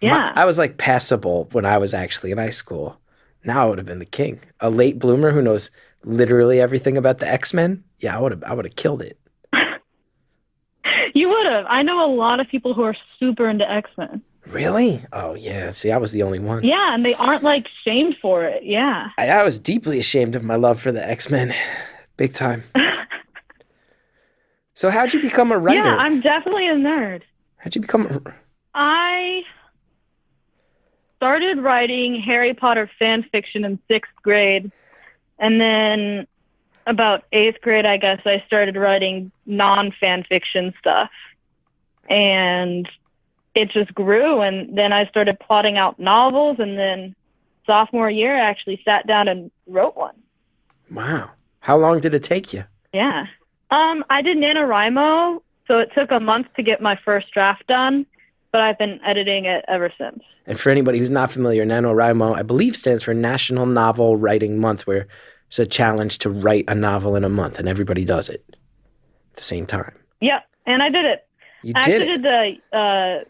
yeah. I was like passable when I was actually in high school. Now I would have been the king. A late bloomer who knows literally everything about the X-Men. Yeah, I would have killed it. You would have. I know a lot of people who are super into X-Men. Really? Oh, yeah. See, I was the only one. Yeah, and they aren't, like, shamed for it. Yeah. I was deeply ashamed of my love for the X-Men. Big time. So how'd you become a writer? Yeah, I'm definitely a nerd. How'd you become I started writing Harry Potter fan fiction in 6th grade, and then about 8th grade, I guess, I started writing non-fan fiction stuff. And it just grew, and then I started plotting out novels, and then sophomore year, I actually sat down and wrote one. Wow. How long did it take you? Yeah. I did NaNoWriMo, so it took a month to get my first draft done, but I've been editing it ever since. And for anybody who's not familiar, NaNoWriMo, I believe, stands for National Novel Writing Month, where it's a challenge to write a novel in a month, and everybody does it at the same time. Yep, and I did it. You I did actually it. did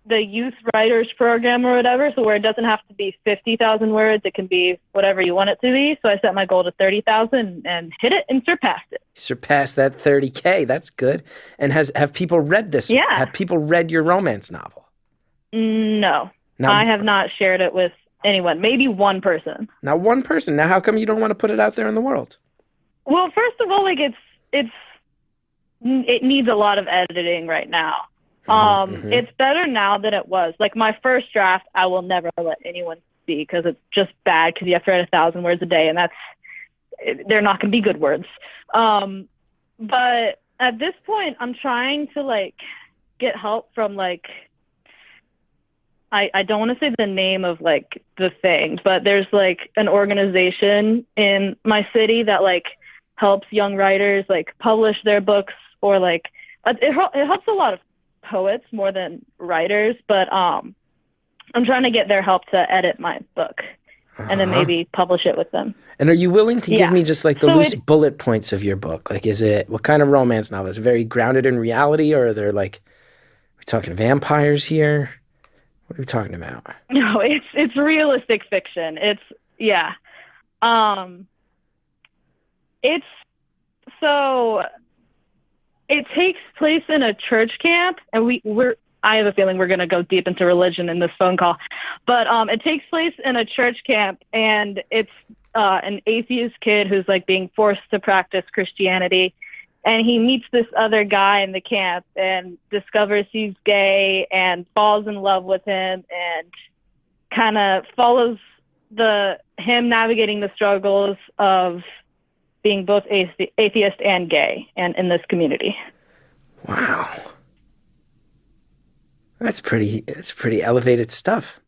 the youth writers program or whatever, so where it doesn't have to be 50,000 words, it can be whatever you want it to be. So I set my goal to 30,000 and hit it and surpassed it. Surpassed that 30K. That's good. And have people read this? Yeah. Have people read your romance novel? No. Now, I have not shared it with anyone. Maybe one person. Now, one person. Now, how come you don't want to put it out there in the world? Well, first of all, like it needs a lot of editing right now. It's better now than it was. Like my first draft, I will never let anyone see because it's just bad because you have to write 1,000 words a day, and they're not going to be good words. But at this point, I'm trying to like get help from like I don't want to say the name of like the thing, but there's like an organization in my city that like helps young writers like publish their books, or like it helps a lot of poets more than writers, but I'm trying to get their help to edit my book and then maybe publish it with them. And are you willing to give me just like the So loose bullet points of your book? Like, what kind of romance novel? Is it very grounded in reality, or are there like, are we talking vampires here? What are we talking about? No, it's realistic fiction. It's it takes place in a church camp, and I have a feeling we're going to go deep into religion in this phone call, but it takes place in a church camp, and it's an atheist kid who's like being forced to practice Christianity, and he meets this other guy in the camp and discovers he's gay and falls in love with him, and kind of follows him navigating the struggles of being both atheist and gay, and in this community. Wow. That's pretty elevated stuff.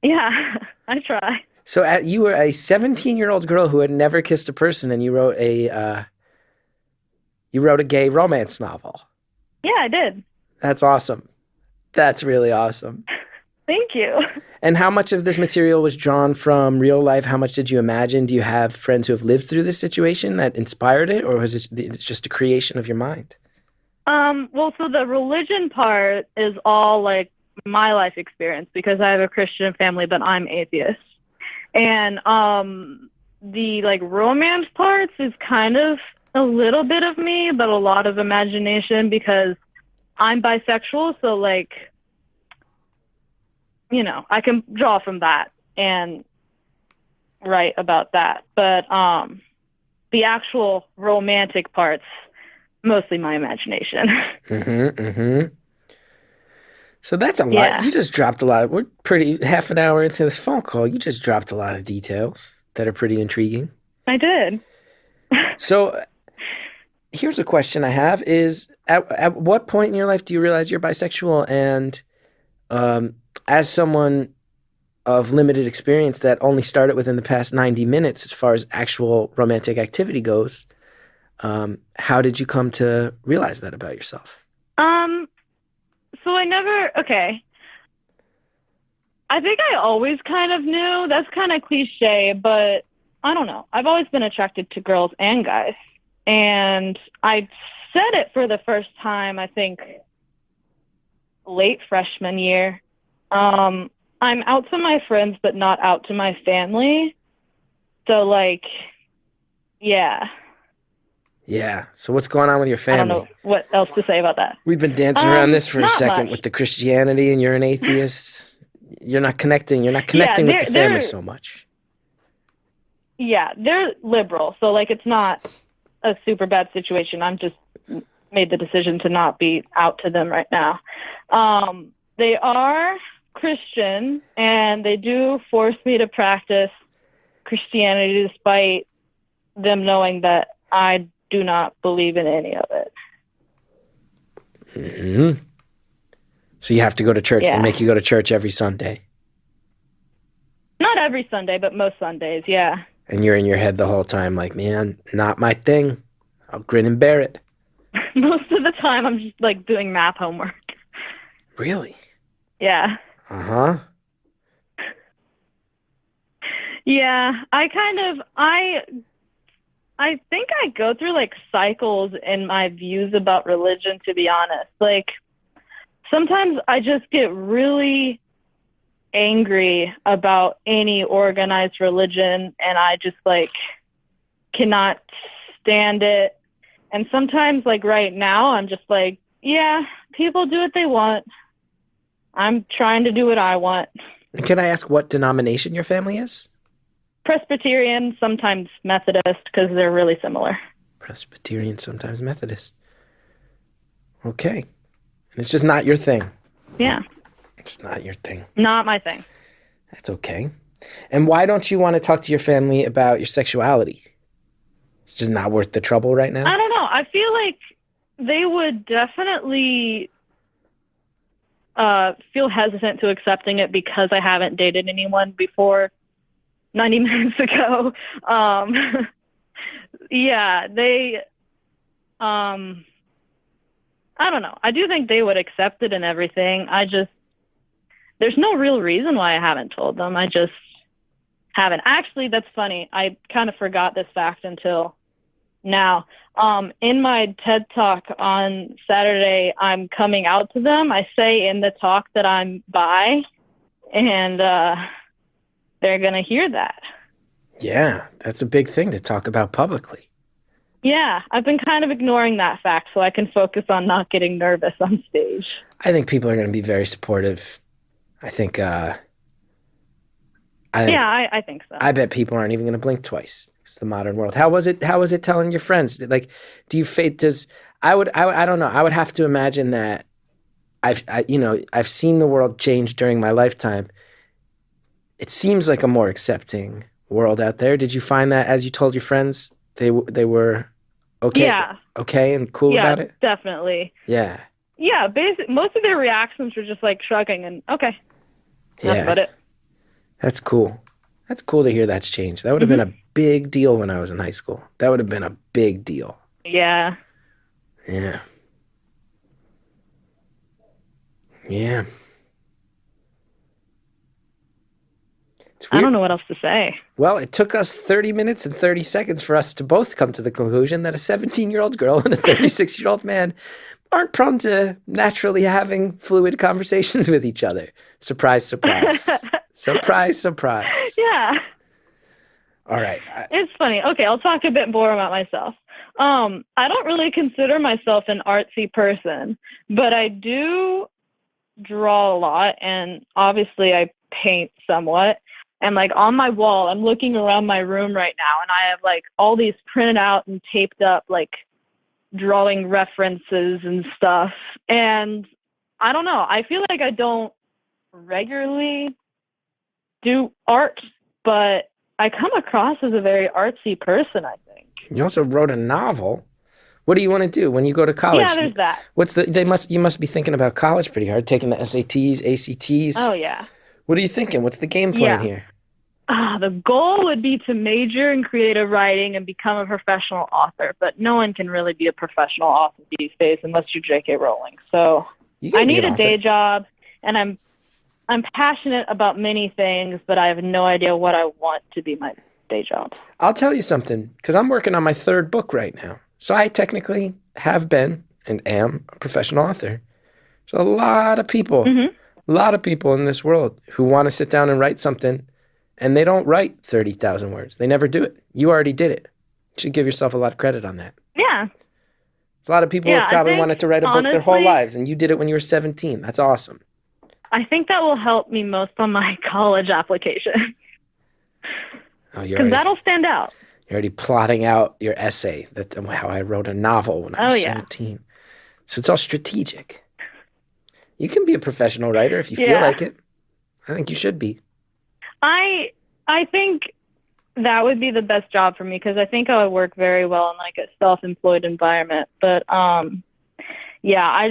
Yeah, I try. So you were a 17-year-old girl who had never kissed a person, and you wrote a gay romance novel. Yeah, I did. That's awesome. That's really awesome. Thank you. And how much of this material was drawn from real life? How much did you imagine? Do you have friends who have lived through this situation that inspired it, or was it just a creation of your mind? Well, so the religion part is all like my life experience, because I have a Christian family, but I'm atheist. And the like romance parts is kind of a little bit of me, but a lot of imagination, because I'm bisexual. So like, you know, I can draw from that and write about that. But the actual romantic parts, mostly my imagination. So that's a lot. You just dropped a lot. We're half an hour into this phone call. You just dropped a lot of details that are pretty intriguing. I did. So here's a question I have is, at what point in your life do you realize you're bisexual? And as someone of limited experience that only started within the past 90 minutes as far as actual romantic activity goes, how did you come to realize that about yourself? So I think I always kind of knew. That's kind of cliche, but I don't know. I've always been attracted to girls and guys. And I said it for the first time, I think, late freshman year. I'm out to my friends, but not out to my family. So, like, yeah. Yeah. So what's going on with your family? I don't know what else to say about that. We've been dancing around this for a second much. with the Christianity, and you're an atheist. You're not connecting. You're not connecting with the family so much. Yeah, they're liberal. So, like, it's not a super bad situation. I'm just made the decision to not be out to them right now. They are Christian, and they do force me to practice Christianity despite them knowing that I do not believe in any of it. Mm-hmm. So you have to go to church. Yeah. They make you go to church every Sunday. Not every Sunday, but most Sundays, yeah. And you're in your head the whole time like, man, not my thing. I'll grin and bear it. Most of the time I'm just like doing math homework. Really? Yeah. Uh-huh. Yeah, I think I go through like cycles in my views about religion, to be honest. Like, sometimes I just get really angry about any organized religion, and I just like cannot stand it. And sometimes, like right now, I'm just like, yeah, people do what they want. I'm trying to do what I want. Can I ask what denomination your family is? Presbyterian, sometimes Methodist, because they're really similar. Presbyterian, sometimes Methodist. Okay. And it's just not your thing. Yeah. It's not your thing. Not my thing. That's okay. And why don't you want to talk to your family about your sexuality? It's just not worth the trouble right now? I don't know. I feel like they would definitely feel hesitant to accepting it because I haven't dated anyone before 90 minutes ago. Yeah, they, I don't know. I do think they would accept it and everything. There's no real reason why I haven't told them. I just haven't. Actually, that's funny. I kind of forgot this fact until now. In my TED Talk on Saturday, I'm coming out to them. I say in the talk that I'm bi, and they're going to hear that. Yeah, that's a big thing to talk about publicly. Yeah, I've been kind of ignoring that fact so I can focus on not getting nervous on stage. I think people are going to be very supportive. I think I think so. I bet people aren't even going to blink twice. It's the modern world. How was it telling your friends? Like, do you fate I don't know. I would have to imagine that I've seen the world change during my lifetime. It seems like a more accepting world out there. Did you find that as you told your friends they were okay? Yeah. Okay and cool about it? Yeah, definitely. Yeah. Yeah, most of their reactions were just like shrugging and okay. That's about it. That's cool. That's cool to hear that's changed. That would have been a big deal when I was in high school. That would have been a big deal. Yeah. Yeah. Yeah. I don't know what else to say. Well, it took us 30 minutes and 30 seconds for us to both come to the conclusion that a 17-year-old girl and a 36-year-old man aren't prone to naturally having fluid conversations with each other. Surprise, surprise. Surprise, surprise. Yeah. All right. It's funny. Okay, I'll talk a bit more about myself. I don't really consider myself an artsy person, but I do draw a lot, and obviously I paint somewhat. And like on my wall, I'm looking around my room right now, and I have like all these printed out and taped up like drawing references and stuff. And I don't know. I feel like I don't regularly do art, but I come across as a very artsy person, I think. You also wrote a novel. What do you want to do when you go to college? Yeah, there's that. You must be thinking about college pretty hard, taking the SATs, ACTs. Oh, yeah. What are you thinking? What's the game plan here? The goal would be to major in creative writing and become a professional author, but no one can really be a professional author these days unless you're J.K. Rowling. So I need a day job, and I'm passionate about many things, but I have no idea what I want to be my day job. I'll tell you something, because I'm working on my third book right now. So I technically have been and am a professional author. There's a lot of people, in this world who want to sit down and write something, and they don't write 30,000 words. They never do it. You already did it. You should give yourself a lot of credit on that. Yeah. There's a lot of people who probably wanted to write a book their whole lives, and you did it when you were 17. That's awesome. I think that will help me most on my college application. Because that'll stand out. You're already plotting out your essay, how I wrote a novel when I was 17. So it's all strategic. You can be a professional writer if you feel like it. I think you should be. I think that would be the best job for me because I think I would work very well in like a self-employed environment. But I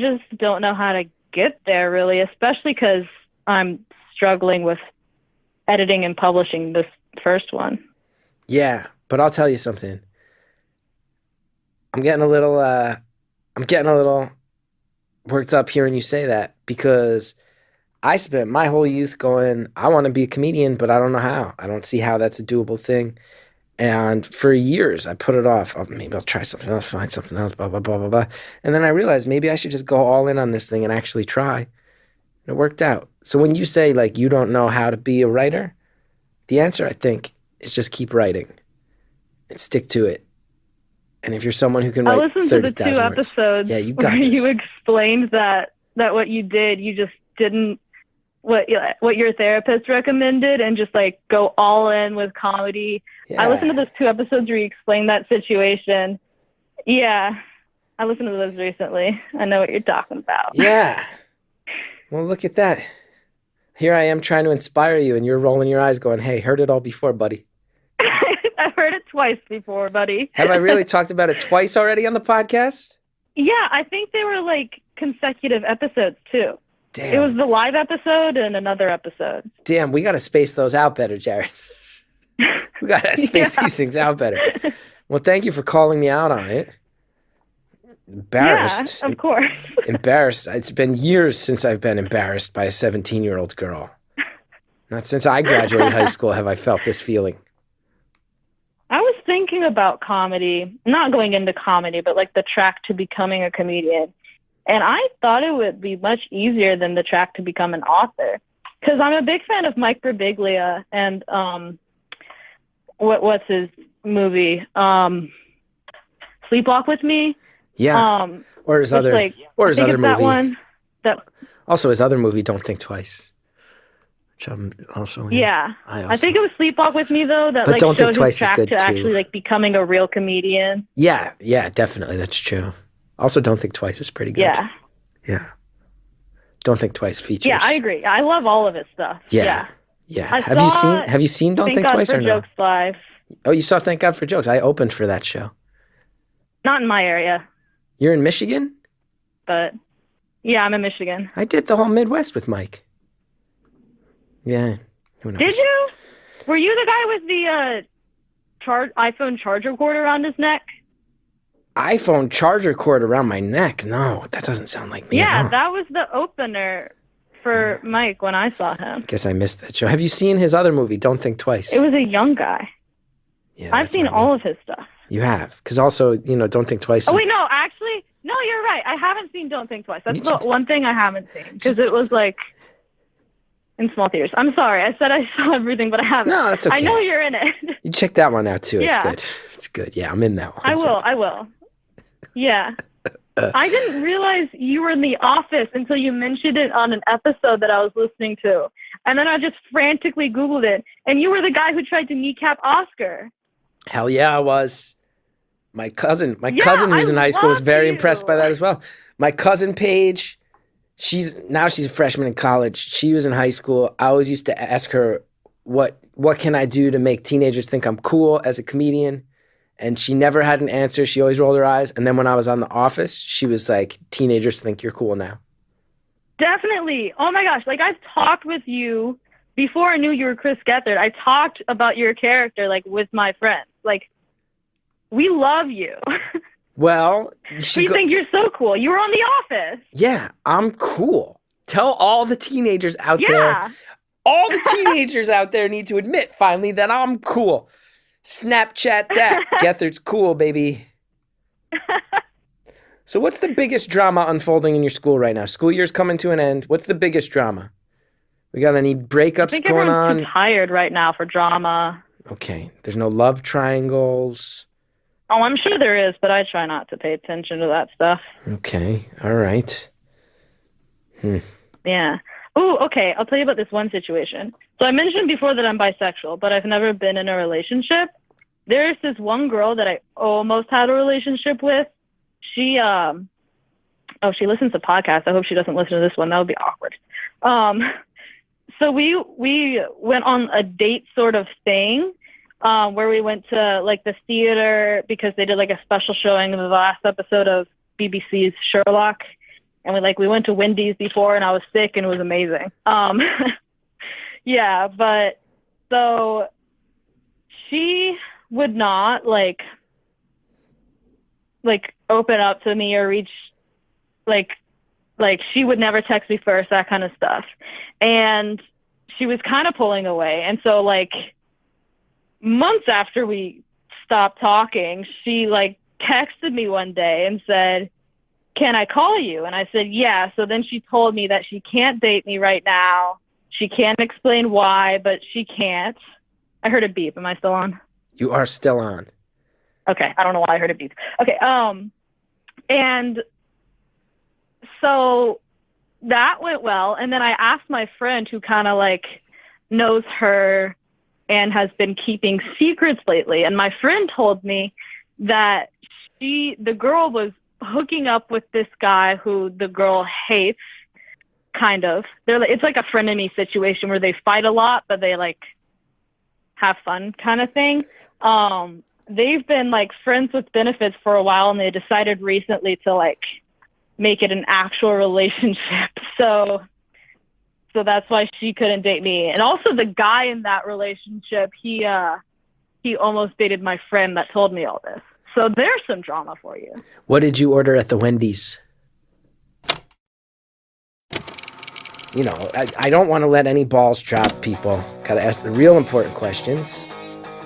just don't know how to get there really, especially because I'm struggling with editing and publishing this first one. Yeah, but I'll tell you something. I'm getting a little worked up hearing you say that because I spent my whole youth going, I want to be a comedian, but I don't know how. I don't see how that's a doable thing. And for years, I put it off. Maybe I'll try something else, find something else, blah, blah, blah, blah, blah. And then I realized maybe I should just go all in on this thing and actually try. And it worked out. So when you say, like, you don't know how to be a writer, the answer, I think, is just keep writing and stick to it. And if you're someone who can write 30,000 words. I listened to the 2 episodes where you explained that what you did, you just didn't, what your therapist recommended and just like go all in with comedy. Yeah. I listened to those 2 episodes where you explained that situation. Yeah. I listened to those recently. I know what you're talking about. Yeah. Well, look at that. Here I am trying to inspire you and you're rolling your eyes going, hey, heard it all before, buddy. I've heard it twice before, buddy. Have I really talked about it twice already on the podcast? Yeah, I think they were like consecutive episodes too. Damn. It was the live episode and another episode. Damn, we got to space those out better, Jared. We got to space these things out better. Well, thank you for calling me out on it. Embarrassed. Yeah, of course. Embarrassed. It's been years since I've been embarrassed by a 17-year-old girl. Not since I graduated high school have I felt this feeling. I was thinking about comedy, not going into comedy, but like the track to becoming a comedian. And I thought it would be much easier than the track to become an author. Because I'm a big fan of Mike Birbiglia and what's his movie? Sleepwalk with Me. Yeah. Or his other movie. That one. Also his other movie, Don't Think Twice. Which I'm also in. Yeah. I think it was Sleepwalk with Me though that like Don't showed Think Twice his track is good to too. actually like becoming a real comedian. Yeah, definitely. That's true. Also, Don't Think Twice is pretty good. Yeah. Don't Think Twice features. Yeah, I agree. I love all of his stuff. Yeah. Have you seen Don't Think Twice or no? Jokes Live. Oh, you saw Thank God for Jokes. I opened for that show. Not in my area. You're in Michigan? But yeah, I'm in Michigan. I did the whole Midwest with Mike. Yeah. Who knows? Did you? Were you the guy with the iPhone charger cord around his neck? iPhone charger cord around my neck? No, that doesn't sound like me. Yeah, that was the opener for Mike when I saw him. Guess I missed that show. Have you seen his other movie, Don't Think Twice? It was a young guy. Yeah, I've seen all of his stuff. You have? Because also, Don't Think Twice. Oh, wait, no, actually, no, you're right. I haven't seen Don't Think Twice. That's the one thing I haven't seen because it was like in small theaters. I'm sorry. I said I saw everything, but I haven't. No, that's okay. I know you're in it. You check that one out too. It's Yeah. good. It's good. Yeah, I'm in that one. I will. Yeah. I didn't realize you were in The Office until you mentioned it on an episode that I was listening to. And then I just frantically Googled it. And you were the guy who tried to kneecap Oscar. Hell yeah, I was. My cousin who's in high school was very impressed by that as well. My cousin Paige, she's a freshman in college. She was in high school. I always used to ask her, what can I do to make teenagers think I'm cool as a comedian? And she never had an answer. She always rolled her eyes. And then when I was on The Office, she was like, teenagers think you're cool now. Definitely. Oh my gosh. Like I've talked with you before I knew you were Chris Gethard. I talked about your character like with my friends. Like we love you. Well, we think you're so cool. You were on The Office. Yeah, I'm cool. Tell all the teenagers out there. All the teenagers out there need to admit finally that I'm cool. Snapchat that. Gethard's cool, baby. So what's the biggest drama unfolding in your school right now? School year's coming to an end. What's the biggest drama? We got any breakups going on? I'm tired right now for drama. Okay. There's no love triangles. Oh, I'm sure there is, but I try not to pay attention to that stuff. Okay. All right. Yeah. Oh, okay. I'll tell you about this one situation. So I mentioned before that I'm bisexual, but I've never been in a relationship. There's this one girl that I almost had a relationship with. She listens to podcasts. I hope she doesn't listen to this one. That would be awkward. So we went on a date sort of thing, where we went to like the theater because they did like a special showing of the last episode of BBC's Sherlock. And we went to Wendy's before and I was sick and it was amazing. Yeah, but so she would not like open up to me or reach like she would never text me first, that kind of stuff. And she was kind of pulling away. And so like months after we stopped talking, she like texted me one day and said, "Can I call you?" And I said, yeah. So then she told me that she can't date me right now. She can't explain why, but she can't. I heard a beep. Am I still on? You are still on. Okay. I don't know why I heard a beep. Okay. And so that went well. And then I asked my friend who kind of like knows her and has been keeping secrets lately. And my friend told me that the girl was hooking up with this guy who the girl hates, kind of. It's like a frenemy situation where they fight a lot, but they like have fun kind of thing. They've been like friends with benefits for a while, and they decided recently to like make it an actual relationship. So So that's why she couldn't date me. And also the guy in that relationship, he almost dated my friend that told me all this. So there's some drama for you. What did you order at the Wendy's? You know, I don't want to let any balls drop, people. Got to ask the real important questions.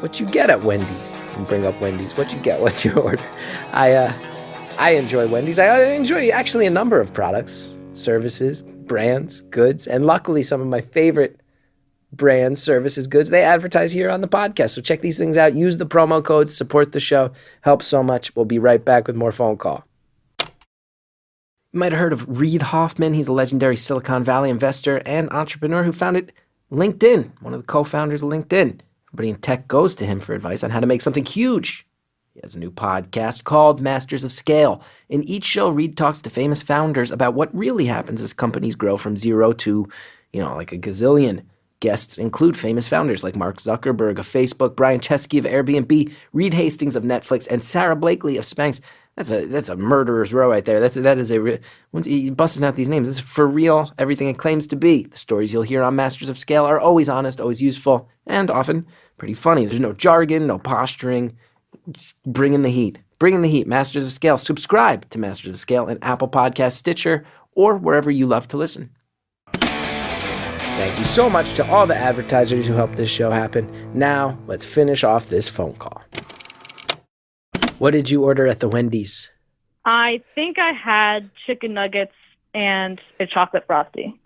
What you get at Wendy's? And bring up Wendy's. What you get? What's your order? I enjoy Wendy's. I enjoy actually a number of products, services, brands, goods, and luckily some of my favorite brands, services, goods, they advertise here on the podcast. So check these things out. Use the promo codes, support the show. Helps so much. We'll be right back with more phone call. You might have heard of Reid Hoffman. He's a legendary Silicon Valley investor and entrepreneur who founded LinkedIn, one of the co-founders of LinkedIn. Everybody in tech goes to him for advice on how to make something huge. He has a new podcast called Masters of Scale. In each show, Reid talks to famous founders about what really happens as companies grow from zero to, like a gazillion. Guests include famous founders like Mark Zuckerberg of Facebook, Brian Chesky of Airbnb, Reed Hastings of Netflix, and Sarah Blakely of Spanx. That's a murderer's row right there. Once you busting out these names, this is for real, everything it claims to be. The stories you'll hear on Masters of Scale are always honest, always useful, and often pretty funny. There's no jargon, no posturing. Just bring in the heat. Bring in the heat. Masters of Scale. Subscribe to Masters of Scale in Apple Podcasts, Stitcher, or wherever you love to listen. Thank you so much to all the advertisers who helped this show happen. Now, let's finish off this phone call. What did you order at the Wendy's? I think I had chicken nuggets and a chocolate frosty.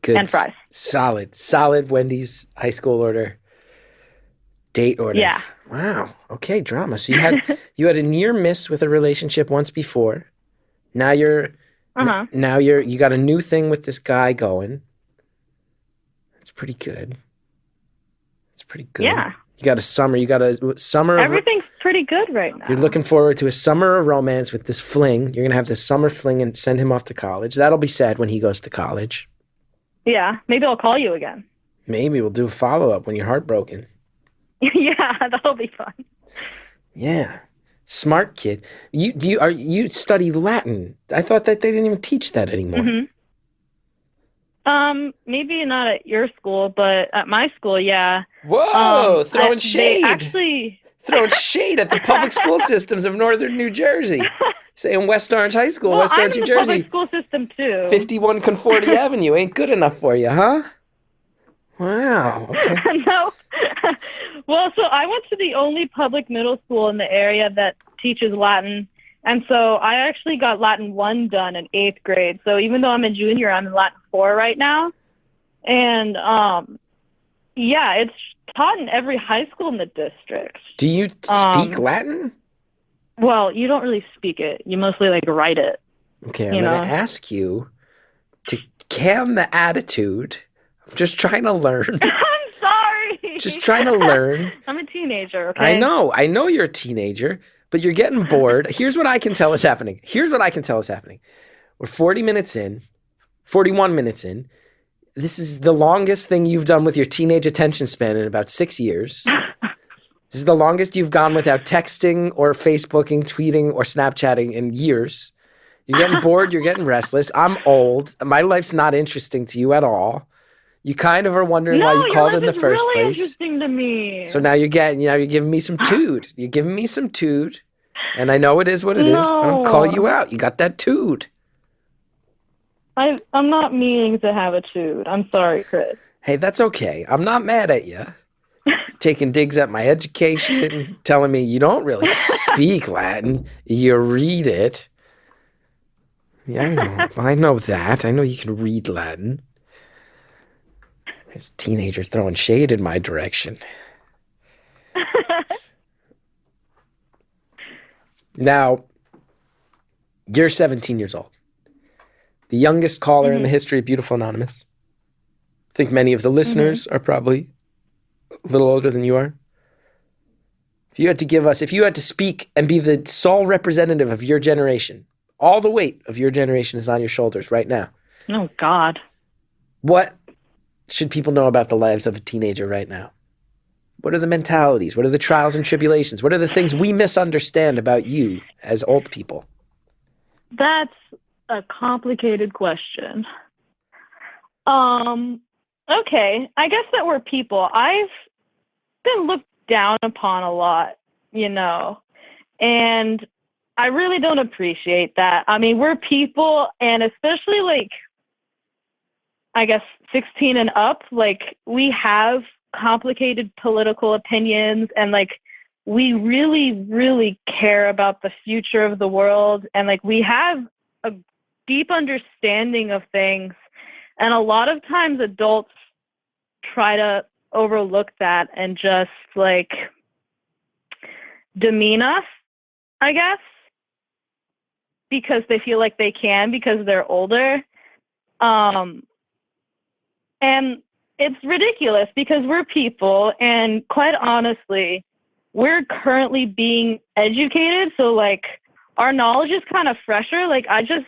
Good. And fries. Solid Wendy's high school order. Date order. Yeah. Wow. Okay, drama. So you had a near miss with a relationship once before. Now you got a new thing with this guy going. That's pretty good. Yeah. You got a summer. Everything's pretty good right now. You're looking forward to a summer of romance with this fling. You're going to have this summer fling and send him off to college. That'll be sad when he goes to college. Yeah. Maybe I'll call you again. Maybe we'll do a follow-up when you're heartbroken. Yeah, that'll be fun. Yeah. Smart kid. You study Latin. I thought that they didn't even teach that anymore. Mm-hmm. Maybe not at your school, but at my school, yeah. Whoa, throwing shade. Throwing shade at the public school systems of northern New Jersey. Say in West Orange High School, West Orange, New Jersey. I'm in the public school system too. 51 Conforti Avenue ain't good enough for you, huh? Wow. Okay. No. Well, so I went to the only public middle school in the area that teaches Latin. And so I actually got Latin 1 done in 8th grade. So even though I'm a junior, I'm in Latin 4 right now. And yeah, it's taught in every high school in the district. Do you speak Latin? Well, you don't really speak it. You mostly write it. Okay, I'm going to ask you to calm the attitude. I'm just trying to learn. I'm sorry. Just trying to learn. I'm a teenager, okay? I know you're a teenager, but you're getting bored. Here's what I can tell is happening. We're 41 minutes in. This is the longest thing you've done with your teenage attention span in about 6 years. This is the longest you've gone without texting or Facebooking, tweeting, or Snapchatting in years. You're getting bored. You're getting restless. I'm old. My life's not interesting to you at all. You kind of are wondering why you called in the first really place. Interesting to me. So now you're giving me some tood. You're giving me some tood. And I know it is what it is, but I'm calling you out. You got that tood. I'm not meaning to have a tood. I'm sorry, Chris. Hey, that's okay. I'm not mad at you. Taking digs at my education, telling me you don't really speak Latin. You read it. Yeah, I know that. I know you can read Latin. There's a teenager throwing shade in my direction. Now, you're 17 years old. The youngest caller in the history of Beautiful Anonymous. I think many of the listeners are probably a little older than you are. If you had to speak and be the sole representative of your generation, all the weight of your generation is on your shoulders right now. Oh, God. What should people know about the lives of a teenager right now? What are the mentalities? What are the trials and tribulations? What are the things we misunderstand about you as old people? That's a complicated question. Okay. I guess that we're people. I've been looked down upon a lot, and I really don't appreciate that. I mean, we're people, and especially like, I guess 16 and up, like we have complicated political opinions, and like we really, really care about the future of the world, and like we have a deep understanding of things. And a lot of times adults try to overlook that and just like demean us, I guess, because they feel like they can because they're older. And it's ridiculous because we're people, and quite honestly, we're currently being educated. So like our knowledge is kind of fresher. Like I just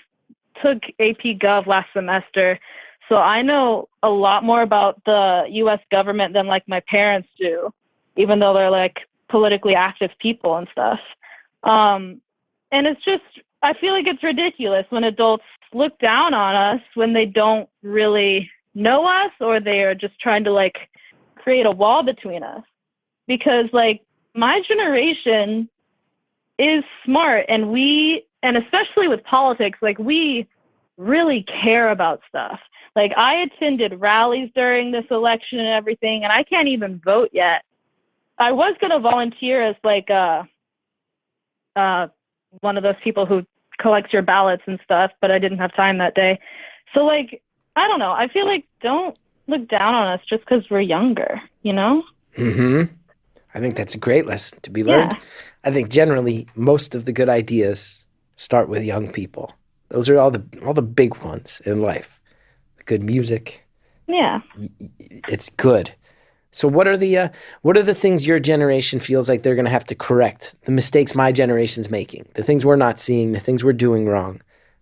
took AP Gov last semester, so I know a lot more about the U.S. government than like my parents do, even though they're like politically active people and stuff. And it's just, I feel like it's ridiculous when adults look down on us when they don't really know us, or they are just trying to like create a wall between us. Because like my generation is smart, and especially with politics, like we really care about stuff. Like I attended rallies during this election and everything, and I can't even vote yet. I was going to volunteer as like one of those people who collects your ballots and stuff, but I didn't have time that day. So like, I don't know. I feel like don't look down on us just because we're younger, Mm-hmm. I think that's a great lesson to be learned. Yeah. I think generally most of the good ideas start with young people. Those are all the big ones in life. The good music. Yeah. It's good. So what are the things your generation feels like they're going to have to correct? The mistakes my generation's making, the things we're not seeing, the things we're doing wrong.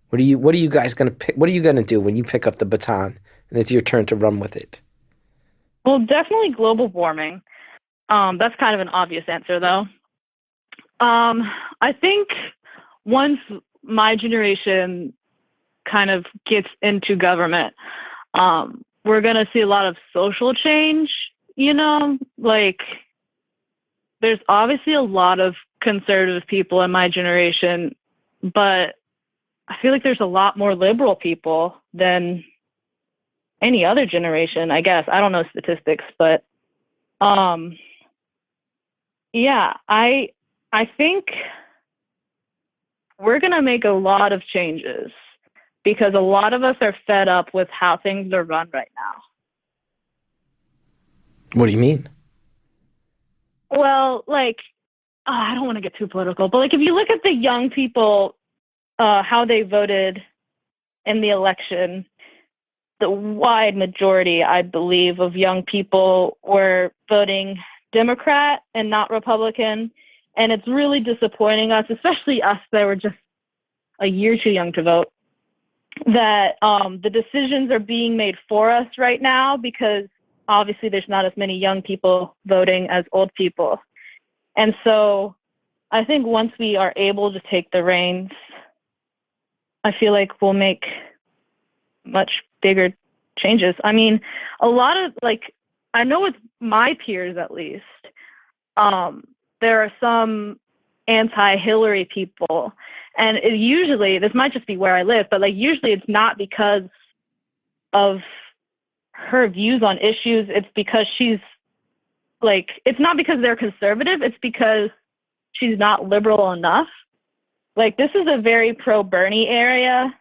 What are you guys going to pick? What are you going to do when you pick up the baton and it's your turn to run with it? Well, definitely global warming. That's kind of an obvious answer, though. I think once my generation kind of gets into government, we're going to see a lot of social change, like there's obviously a lot of conservative people in my generation, but I feel like there's a lot more liberal people than any other generation, I guess. I don't know statistics, but yeah, I think we're going to make a lot of changes because a lot of us are fed up with how things are run right now. What do you mean? Well, like, I don't want to get too political, but like if you look at the young people, how they voted in the election, the wide majority, I believe, of young people were voting Democrat and not Republican. And it's really disappointing us, especially us that were just a year too young to vote, that the decisions are being made for us right now because obviously there's not as many young people voting as old people. And so I think once we are able to take the reins, I feel like we'll make much bigger changes. I mean, a lot of like, I know with my peers at least, there are some anti-Hillary people, and it usually, this might just be where I live, but like usually it's not because of her views on issues. It's because she's like, it's not because they're conservative. It's because she's not liberal enough. Like this is a very pro-Bernie area.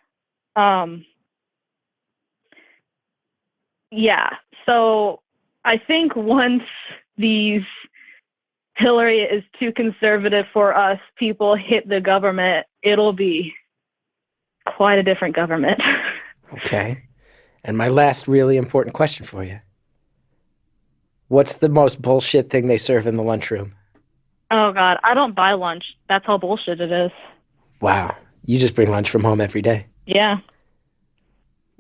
Yeah. So I think once Hillary is too conservative for us people hit the government, it'll be quite a different government. Okay. And my last really important question for you. What's the most bullshit thing they serve in the lunchroom? Oh, God. I don't buy lunch. That's how bullshit it is. Wow. You just bring lunch from home every day. Yeah.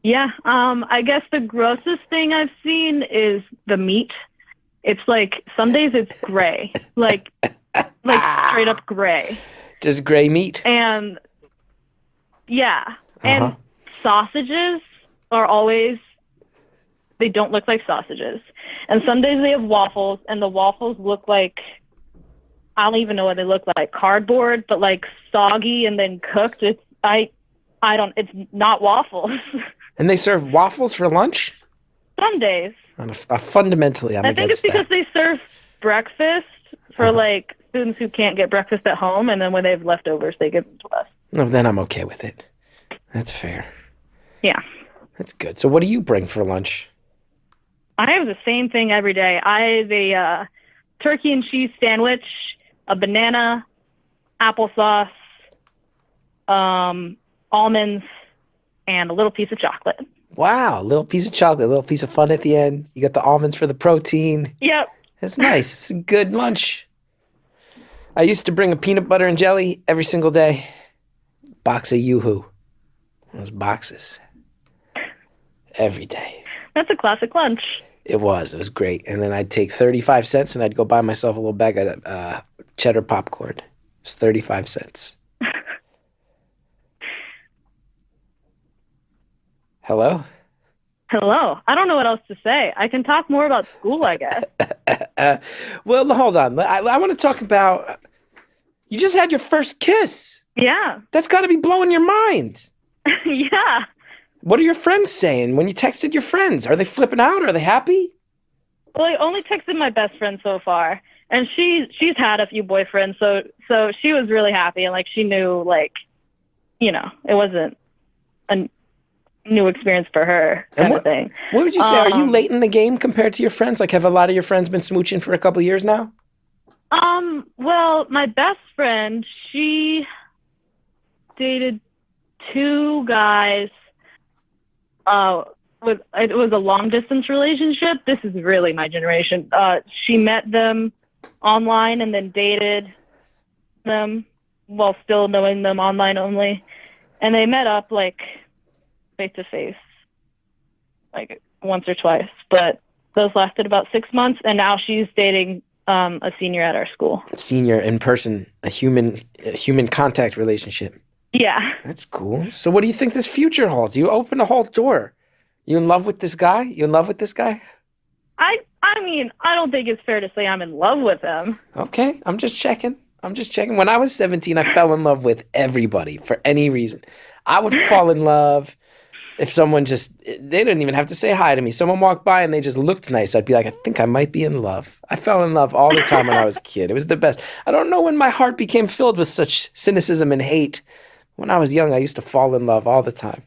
Yeah. I guess the grossest thing I've seen is the meat. It's like, some days it's gray. Like straight up gray. Just gray meat? And, yeah. And sausages are always they don't look like sausages. And some days they have waffles, and the waffles look like, I don't even know what they look like, cardboard, but like soggy and then cooked. It's not waffles. And they serve waffles for lunch? Some days. Fundamentally, I'm I think against it's because they serve breakfast for like students who can't get breakfast at home, and then when they have leftovers, they give them to us. No, then I'm okay with it. That's fair. Yeah. That's good. So what do you bring for lunch? I have the same thing every day. I have a turkey and cheese sandwich, a banana, applesauce, almonds, and a little piece of chocolate. Wow, a little piece of chocolate, a little piece of fun at the end. You got the almonds for the protein. Yep. That's nice. It's a good lunch. I used to bring a peanut butter and jelly every single day. Box of Yoo-Hoo. Those boxes. Every day. That's a classic lunch. It was great. And then I'd take 35 cents and I'd go buy myself a little bag of cheddar popcorn. It was 35 cents. Hello? Hello. I don't know what else to say. I can talk more about school, I guess. Well, hold on. I want to talk about, you just had your first kiss. Yeah. That's got to be blowing your mind. Yeah. What are your friends saying when you texted your friends? Are they flipping out? Are they happy? Well, I only texted my best friend so far, and she's had a few boyfriends, so she was really happy, and like she knew, like, you know, it wasn't a new experience for her kind of thing. What would you say? Are you late in the game compared to your friends? Like, have a lot of your friends been smooching for a couple of years now? Well, my best friend, she dated 2 guys. It was a long distance relationship. This is really my generation. She met them online and then dated them while still knowing them online only. And they met up like face to face, like once or twice. But those lasted about 6 months, and now she's dating a senior at our school. Senior in person, a human contact relationship. Yeah. That's cool. So what do you think this future holds? You open a whole door. You in love with this guy? I mean, I don't think it's fair to say I'm in love with him. Okay, I'm just checking. When I was 17, I fell in love with everybody for any reason. I would fall in love if someone they didn't even have to say hi to me. Someone walked by and they just looked nice. I'd be like, I think I might be in love. I fell in love all the time when I was a kid. It was the best. I don't know when my heart became filled with such cynicism and hate. When I was young, I used to fall in love all the time.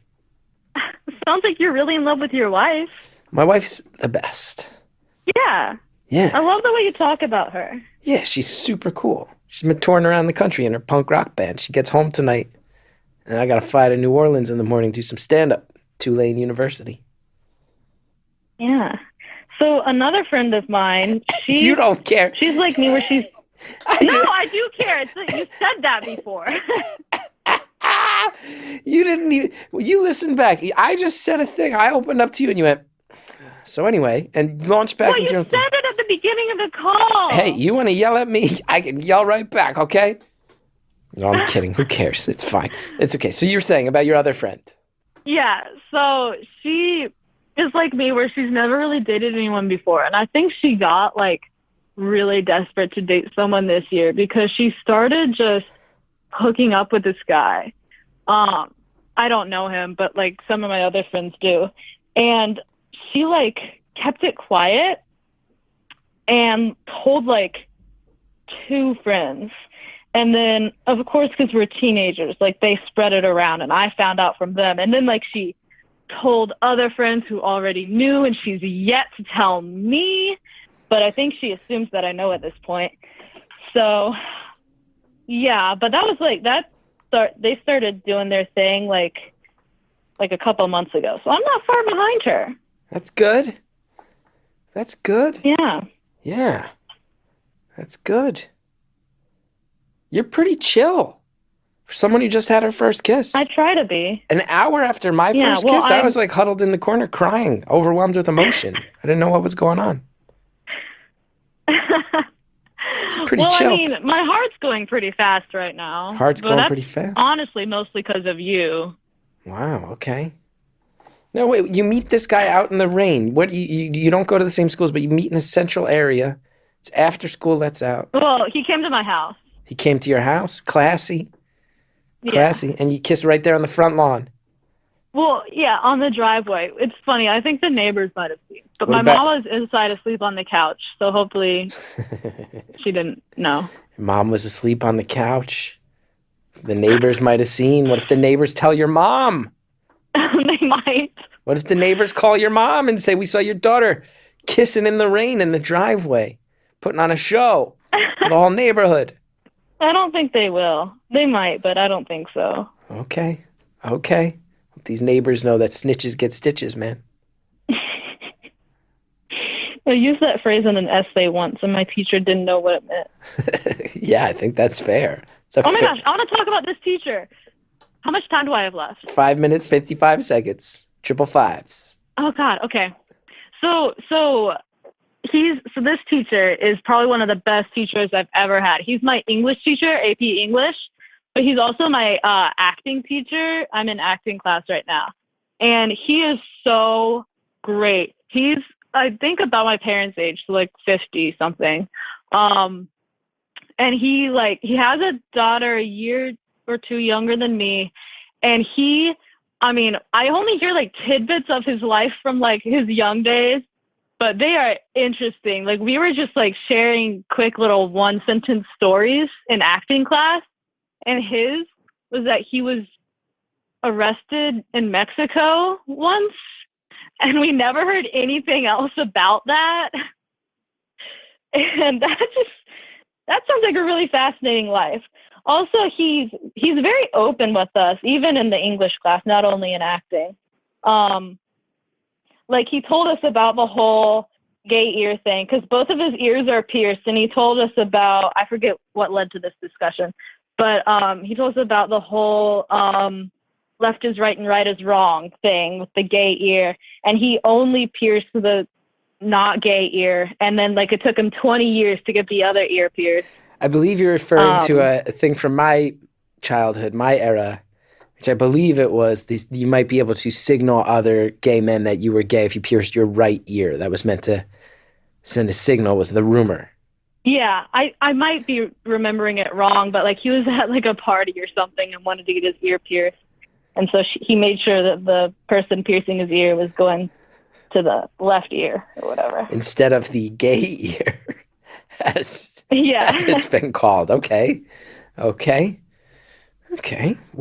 Sounds like you're really in love with your wife. My wife's the best. Yeah. Yeah. I love the way you talk about her. Yeah, she's super cool. She's been touring around the country in her punk rock band. She gets home tonight, and I got to fly to New Orleans in the morning, do some stand-up, Tulane University. Yeah. So another friend of mine, you don't care. She's like me where she's... I do care. It's like you said that before. You didn't even... You listened back. I just said a thing. I opened up to you, and you went... So anyway, and launched back into... Well, you said it at the beginning of the call. Hey, you want to yell at me? I can yell right back, okay? No, I'm kidding. Who cares? It's fine. It's okay. So you're saying about your other friend. Yeah, so she is like me where she's never really dated anyone before. And I think she got, like, really desperate to date someone this year because she started just hooking up with this guy. I don't know him, but, like, some of my other friends do. And she, like, kept it quiet and told, like, 2 friends. And then, of course, because we're teenagers, like, they spread it around, and I found out from them. And then, like, she told other friends who already knew, and she's yet to tell me. But I think she assumes that I know at this point. So, yeah, but that was, like, they started doing their thing, like a couple months ago. So I'm not far behind her. That's good. That's good. Yeah. Yeah. That's good. You're pretty chill for someone who just had her first kiss. I try to be. An hour after my first kiss, I was like huddled in the corner crying, overwhelmed with emotion. I didn't know what was going on. Pretty chill. I mean, my heart's going pretty fast right now. Heart's going pretty fast? Honestly, mostly because of you. Wow, okay. No, wait, you meet this guy out in the rain. What you don't go to the same schools, but you meet in a central area. It's after school lets out. Well, he came to my house. He came to your house. Classy. Yeah. Classy. And you kissed right there on the front lawn. Well, yeah, on the driveway. It's funny. I think the neighbors might have seen. But my mom was inside asleep on the couch, so hopefully she didn't know. Mom was asleep on the couch. The neighbors might have seen. What if the neighbors tell your mom? They might. What if the neighbors call your mom and say, we saw your daughter kissing in the rain in the driveway, putting on a show for the whole neighborhood? I don't think they will. They might, but I don't think so. Okay. These neighbors know that snitches get stitches, man. I used that phrase in an essay once, and my teacher didn't know what it meant. Yeah, I think that's fair. Oh my gosh, I want to talk about this teacher. How much time do I have left? 5 minutes, 55 seconds. Triple fives. Oh God, okay. So this teacher is probably one of the best teachers I've ever had. He's my English teacher, AP English, but he's also my acting teacher. I'm in acting class right now. And he is so great. He's, I think, about my parents' age, so like 50 something. And he has a daughter a year or two younger than me. And I only hear like tidbits of his life from like his young days, but they are interesting. Like we were just like sharing quick little 1-sentence stories in acting class. And his was that he was arrested in Mexico once. And we never heard anything else about that. And that sounds like a really fascinating life. Also, he's very open with us, even in the English class, not only in acting. Like he told us about the whole gay ear thing, because both of his ears are pierced, and he told us about, I forget what led to this discussion, but he told us about the whole left is right and right is wrong thing with the gay ear, and he only pierced the not gay ear, and then like it took him 20 years to get the other ear pierced. I believe you're referring to a thing from my childhood, my era, which I believe it was you might be able to signal other gay men that you were gay if you pierced your right ear. That was meant to send a signal, was the rumor. Yeah, I might be remembering it wrong, but like he was at like a party or something and wanted to get his ear pierced. And so he made sure that the person piercing his ear was going to the left ear or whatever. Instead of the gay ear, as it's been called. Okay. What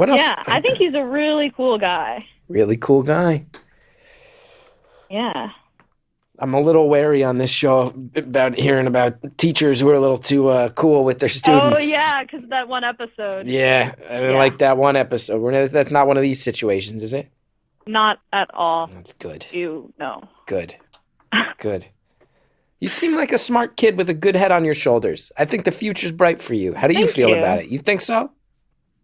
else? Yeah, I think he's a really cool guy. Really cool guy. Yeah. I'm a little wary on this show about hearing about teachers who are a little too cool with their students. Oh, yeah, because of that one episode. Yeah, I didn't like that one episode. That's not one of these situations, is it? Not at all. That's good. No. Good. You seem like a smart kid with a good head on your shoulders. I think the future's bright for you. How do you feel about it? You think so?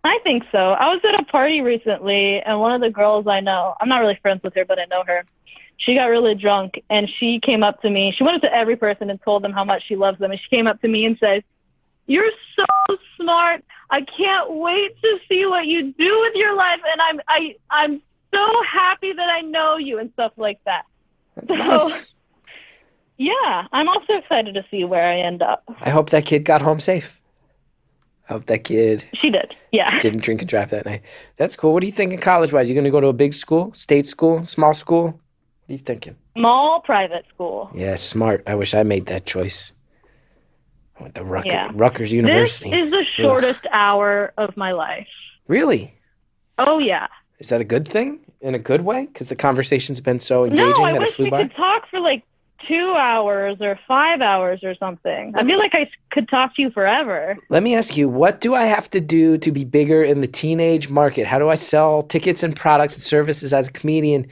I think so. I was at a party recently, and one of the girls I know, I'm not really friends with her, but I know her. She got really drunk, and she came up to me. She went up to every person and told them how much she loves them. And she came up to me and said, "You're so smart. I can't wait to see what you do with your life. And I'm so happy that I know you," and stuff like that. That's nice. Yeah, I'm also excited to see where I end up. I hope that kid got home safe. I hope that kid She did, yeah. didn't drink and drive that night. That's cool. What are you thinking college-wise? You going to go to a big school, state school, small school? What are you thinking? Small private school. Yeah, smart. I wish I made that choice. I went to Rutgers University. This is the shortest hour of my life. Really? Oh, yeah. Is that a good thing? In a good way? Because the conversation's been so engaging that it flew by? I wish we could talk for like 2 hours or 5 hours or something. I feel like I could talk to you forever. Let me ask you, what do I have to do to be bigger in the teenage market? How do I sell tickets and products and services as a comedian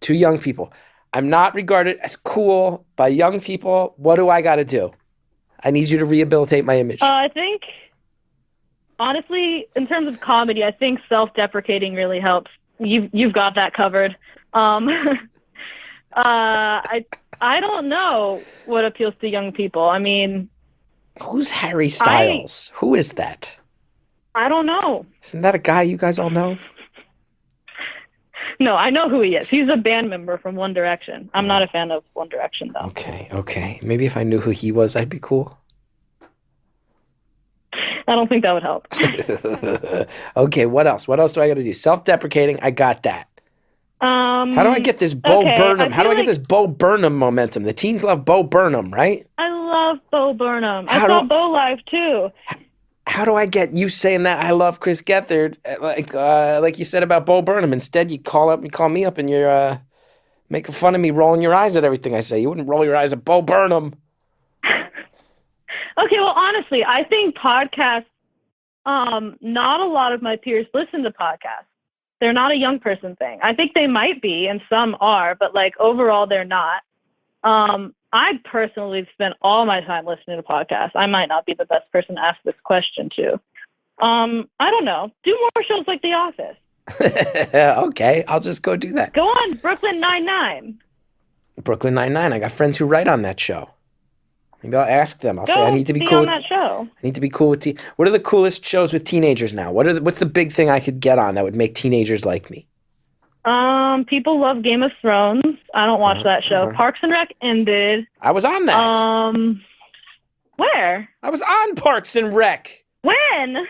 to young people? I'm not regarded as cool by young people. What do I got to do? I need you to rehabilitate my image. I think, honestly, in terms of comedy, I think self-deprecating really helps. You've got that covered. I don't know what appeals to young people. I mean, who's Harry Styles? Who is that? I don't know. Isn't that a guy you guys all know? No, I know who he is. He's a band member from One Direction. I'm not a fan of One Direction, though. Okay. Maybe if I knew who he was, I'd be cool. I don't think that would help. Okay, what else? What else do I got to do? Self-deprecating, I got that. How do I get this Bo Burnham? How do I get this Bo Burnham momentum? The teens love Bo Burnham, right? I love Bo Burnham. I saw Bo live, too. How do I get you saying that I love Chris Gethard, like you said about Bo Burnham? Instead, you call me up, and you're making fun of me, rolling your eyes at everything I say. You wouldn't roll your eyes at Bo Burnham. Okay, well, honestly, I think podcasts, not a lot of my peers listen to podcasts. They're not a young person thing. I think they might be, and some are, but like overall, they're not. I personally spend all my time listening to podcasts. I might not be the best person to ask this question to. I don't know. Do more shows like The Office. Okay, I'll just go do that. Go on Brooklyn Nine-Nine. Brooklyn Nine-Nine. I got friends who write on that show. Maybe I'll ask them. I'll say I need to be cool on that show. I need to be cool with What are the coolest shows with teenagers now? What's the big thing I could get on that would make teenagers like me? People love Game of Thrones. I don't watch that show. Parks and Rec ended. I was on that. Where? I was on Parks and Rec. When?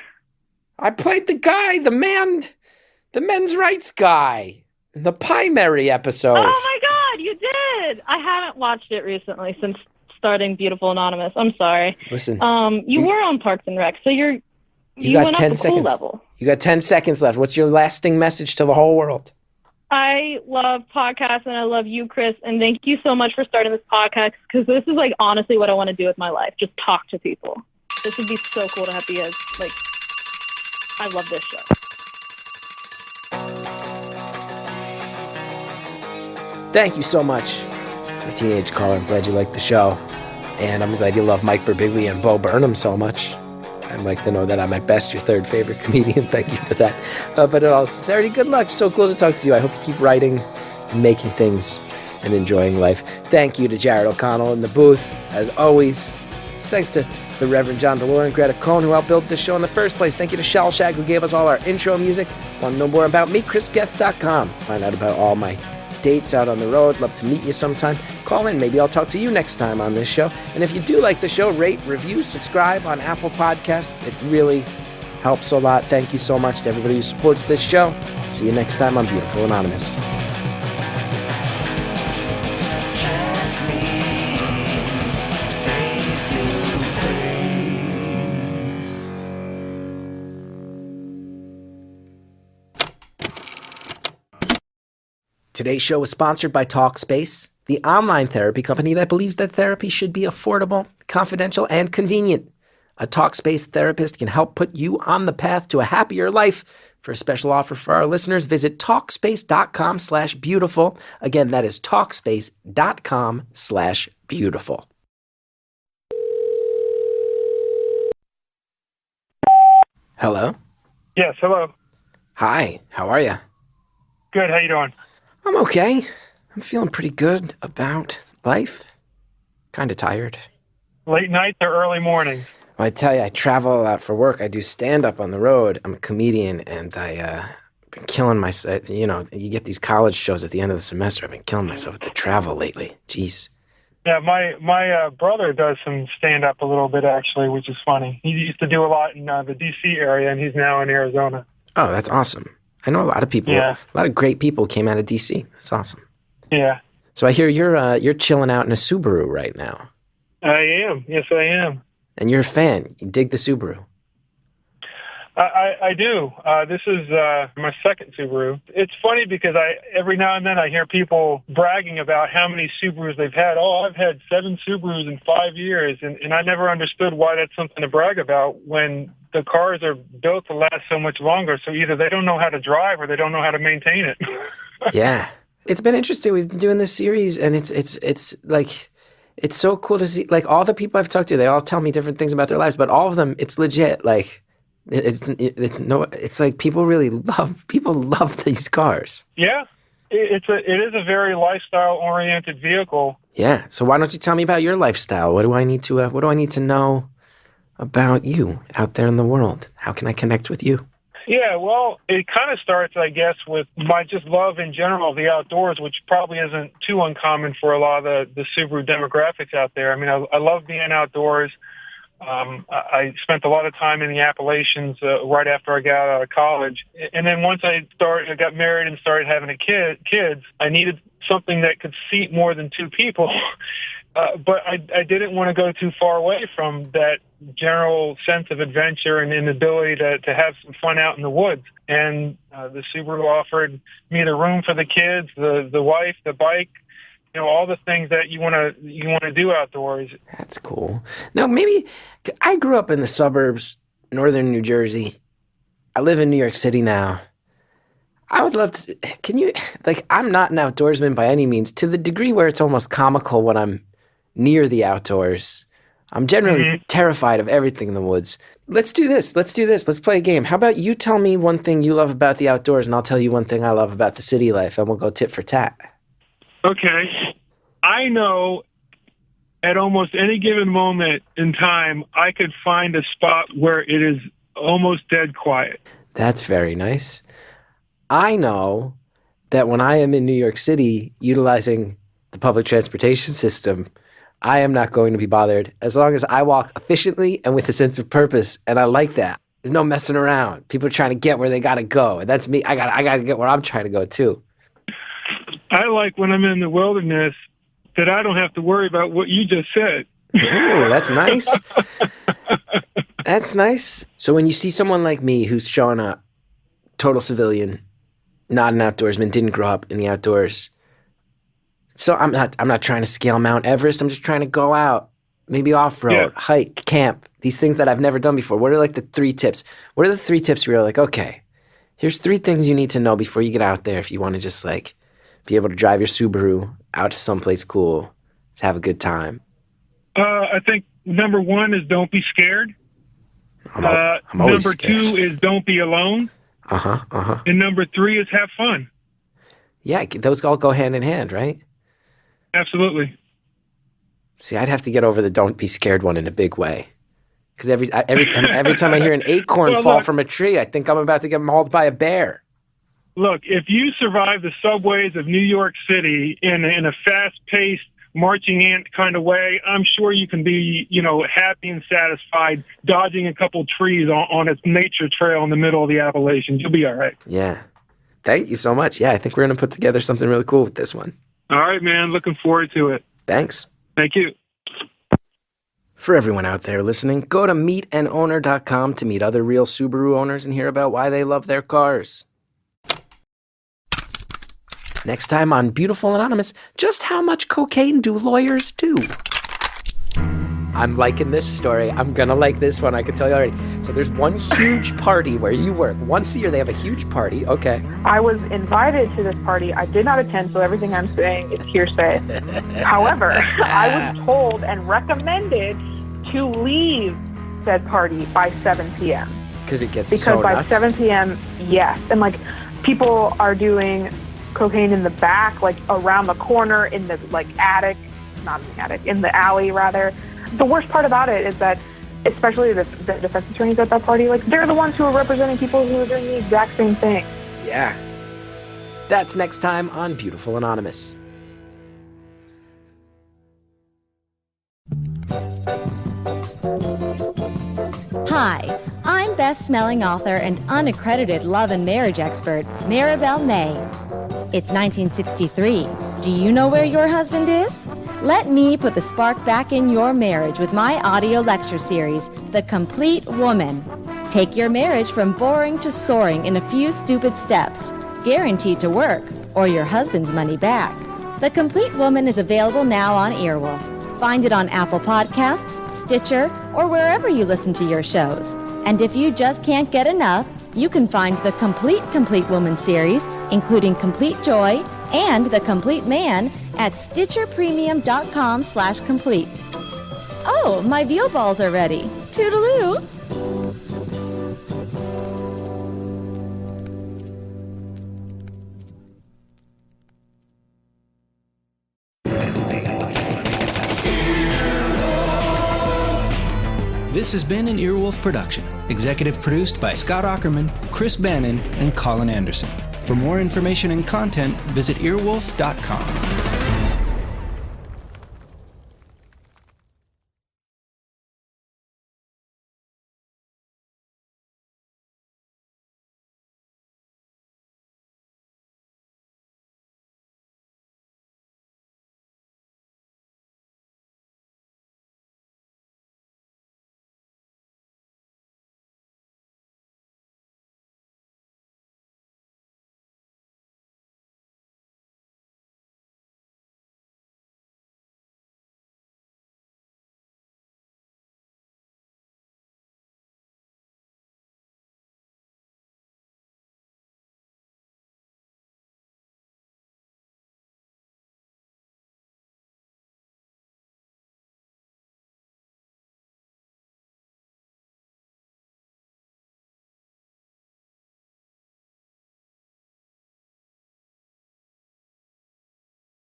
I played the guy, the men's rights guy in the primary episode. Oh my God, you did! I haven't watched it recently since starting Beautiful Anonymous. I'm sorry. Listen. You were on Parks and Rec, so you got went 10 up the seconds. cool level. You got 10 seconds left. What's your lasting message to the whole world? I love podcasts and I love you, Chris, and thank you so much for starting this podcast because this is like honestly what I want to do with my life. Just talk to people. This would be so cool to have you as like. I love this show. Thank you so much, for a teenage caller. I'm glad you liked the show, and I'm glad you love Mike Birbiglia and Bo Burnham so much. I'd like to know that I'm at best your third favorite comedian. Thank you for that. But in all sincerity, good luck. So cool to talk to you. I hope you keep writing and making things and enjoying life. Thank you to Jared O'Connell in the booth, as always. Thanks to the Reverend John DeLore and Greta Cohn, who helped build this show in the first place. Thank you to Shellshag, who gave us all our intro music. Want to know more about me? ChrisGeth.com. Find out about all my dates out on the road. Love to meet you sometime. Call in. Maybe I'll talk to you next time on this show. And if you do like the show, rate, review, subscribe on Apple Podcasts. It really helps a lot. Thank you so much to everybody who supports this show. See you next time on Beautiful Anonymous. Today's show is sponsored by Talkspace, the online therapy company that believes that therapy should be affordable, confidential, and convenient. A Talkspace therapist can help put you on the path to a happier life. For a special offer for our listeners, visit Talkspace.com/beautiful. Again, that is Talkspace.com/beautiful. Hello? Yes, hello. Hi, how are you? Good, how you doing? I'm okay. I'm feeling pretty good about life. Kind of tired. Late nights or early mornings? Well, I tell you, I travel a lot for work. I do stand-up on the road. I'm a comedian, and I've been killing myself. You know, you get these college shows at the end of the semester. I've been killing myself with the travel lately. Jeez. Yeah, my brother does some stand-up a little bit, actually, which is funny. He used to do a lot in the D.C. area, and he's now in Arizona. Oh, that's awesome. I know a lot of people. Yeah. A lot of great people came out of D.C. That's awesome. Yeah. So I hear you're chilling out in a Subaru right now. I am. Yes, I am. And you're a fan. You dig the Subaru. I do. This is my second Subaru. It's funny because every now and then I hear people bragging about how many Subarus they've had. Oh, I've had 7 Subarus in 5 years, and I never understood why that's something to brag about when the cars are built to last so much longer. So either they don't know how to drive or they don't know how to maintain it. Yeah. It's been interesting. We've been doing this series, and it's like, it's so cool to see, like, all the people I've talked to, they all tell me different things about their lives, but all of them, it's legit. Like, it's like people love these cars. Yeah. It is a very lifestyle-oriented vehicle. Yeah. So why don't you tell me about your lifestyle? What do I need to know about you out there in the world? How can I connect with you? Yeah, well, it kind of starts, I guess, with my just love in general of the outdoors, which probably isn't too uncommon for a lot of the Subaru demographics out there. I mean, I love being outdoors. I spent a lot of time in the Appalachians right after I got out of college. And then once I got married and started having kids, I needed something that could seat more than two people. But I didn't want to go too far away from that general sense of adventure and an ability to have some fun out in the woods. And the Subaru offered me the room for the kids, the wife, the bike, all the things that you want to do outdoors. That's cool. Now, maybe I grew up in the suburbs, northern New Jersey. I live in New York City now. I would love to. Can you, I'm not an outdoorsman by any means, to the degree where it's almost comical when I'm near the outdoors. I'm generally terrified of everything in the woods. Let's do this. Let's play a game. How about you tell me one thing you love about the outdoors, and I'll tell you one thing I love about the city life, and we'll go tit for tat. Okay. I know at almost any given moment in time, I could find a spot where it is almost dead quiet. That's very nice. I know that when I am in New York City utilizing the public transportation system, I am not going to be bothered as long as I walk efficiently and with a sense of purpose. And I like that. There's no messing around. People are trying to get where they got to go. And that's me. I got to get where I'm trying to go too. I like when I'm in the wilderness that I don't have to worry about what you just said. Ooh, that's nice. That's nice. So when you see someone like me who's showing up, total civilian, not an outdoorsman, didn't grow up in the outdoors. So I'm not trying to scale Mount Everest. I'm just trying to go out, maybe off-road, hike, camp, these things that I've never done before. What are the 3 tips? What are the 3 tips where you're like, okay, here's 3 things you need to know before you get out there if you want to just be able to drive your Subaru out to someplace cool to have a good time? I think number 1 is don't be scared. I'm always number scared. 2 is don't be alone. And number 3 is have fun. Yeah, those all go hand in hand, right? Absolutely. See, I'd have to get over the don't be scared one in a big way. Because every time I hear an acorn fall from a tree, I think I'm about to get mauled by a bear. Look, if you survive the subways of New York City in a fast-paced, marching ant kind of way, I'm sure you can be, happy and satisfied dodging a couple trees on a nature trail in the middle of the Appalachians. You'll be all right. Yeah. Thank you so much. Yeah, I think we're going to put together something really cool with this one. All right, man. Looking forward to it. Thanks. Thank you. For everyone out there listening, go to meetanowner.com to meet other real Subaru owners and hear about why they love their cars. Next time on Beautiful Anonymous, just how much cocaine do lawyers do? I'm liking this story. I'm going to like this one. I can tell you already. So there's one huge party where you work. Once a year, they have a huge party. Okay. I was invited to this party. I did not attend, so everything I'm saying is hearsay. However, I was told and recommended to leave said party by 7 p.m. Because it gets because so by nuts? 7 p.m., yes. And, people are doing cocaine in the back, around the corner, in the, attic. Not in the attic, in the alley, rather. The worst part about it is that, especially the defense attorneys at that party, they're the ones who are representing people who are doing the exact same thing. Yeah. That's next time on Beautiful Anonymous. Hi, I'm best-selling author and unaccredited love and marriage expert, Maribel May. It's 1963. Do you know where your husband is? Let me put the spark back in your marriage with my audio lecture series, The Complete Woman. Take your marriage from boring to soaring in a few stupid steps, guaranteed to work, or your husband's money back. The Complete Woman is available now on Earwolf. Find it on Apple Podcasts, Stitcher, or wherever you listen to your shows. And if you just can't get enough, you can find the Complete Woman series, including Complete Joy and The Complete Man, at StitcherPremium.com/complete. Oh, my veal balls are ready. Toodaloo! This This has been an Earwolf production, executive produced by Scott Ackerman, Chris Bannon, and Colin Anderson. For more information and content, visit earwolf.com.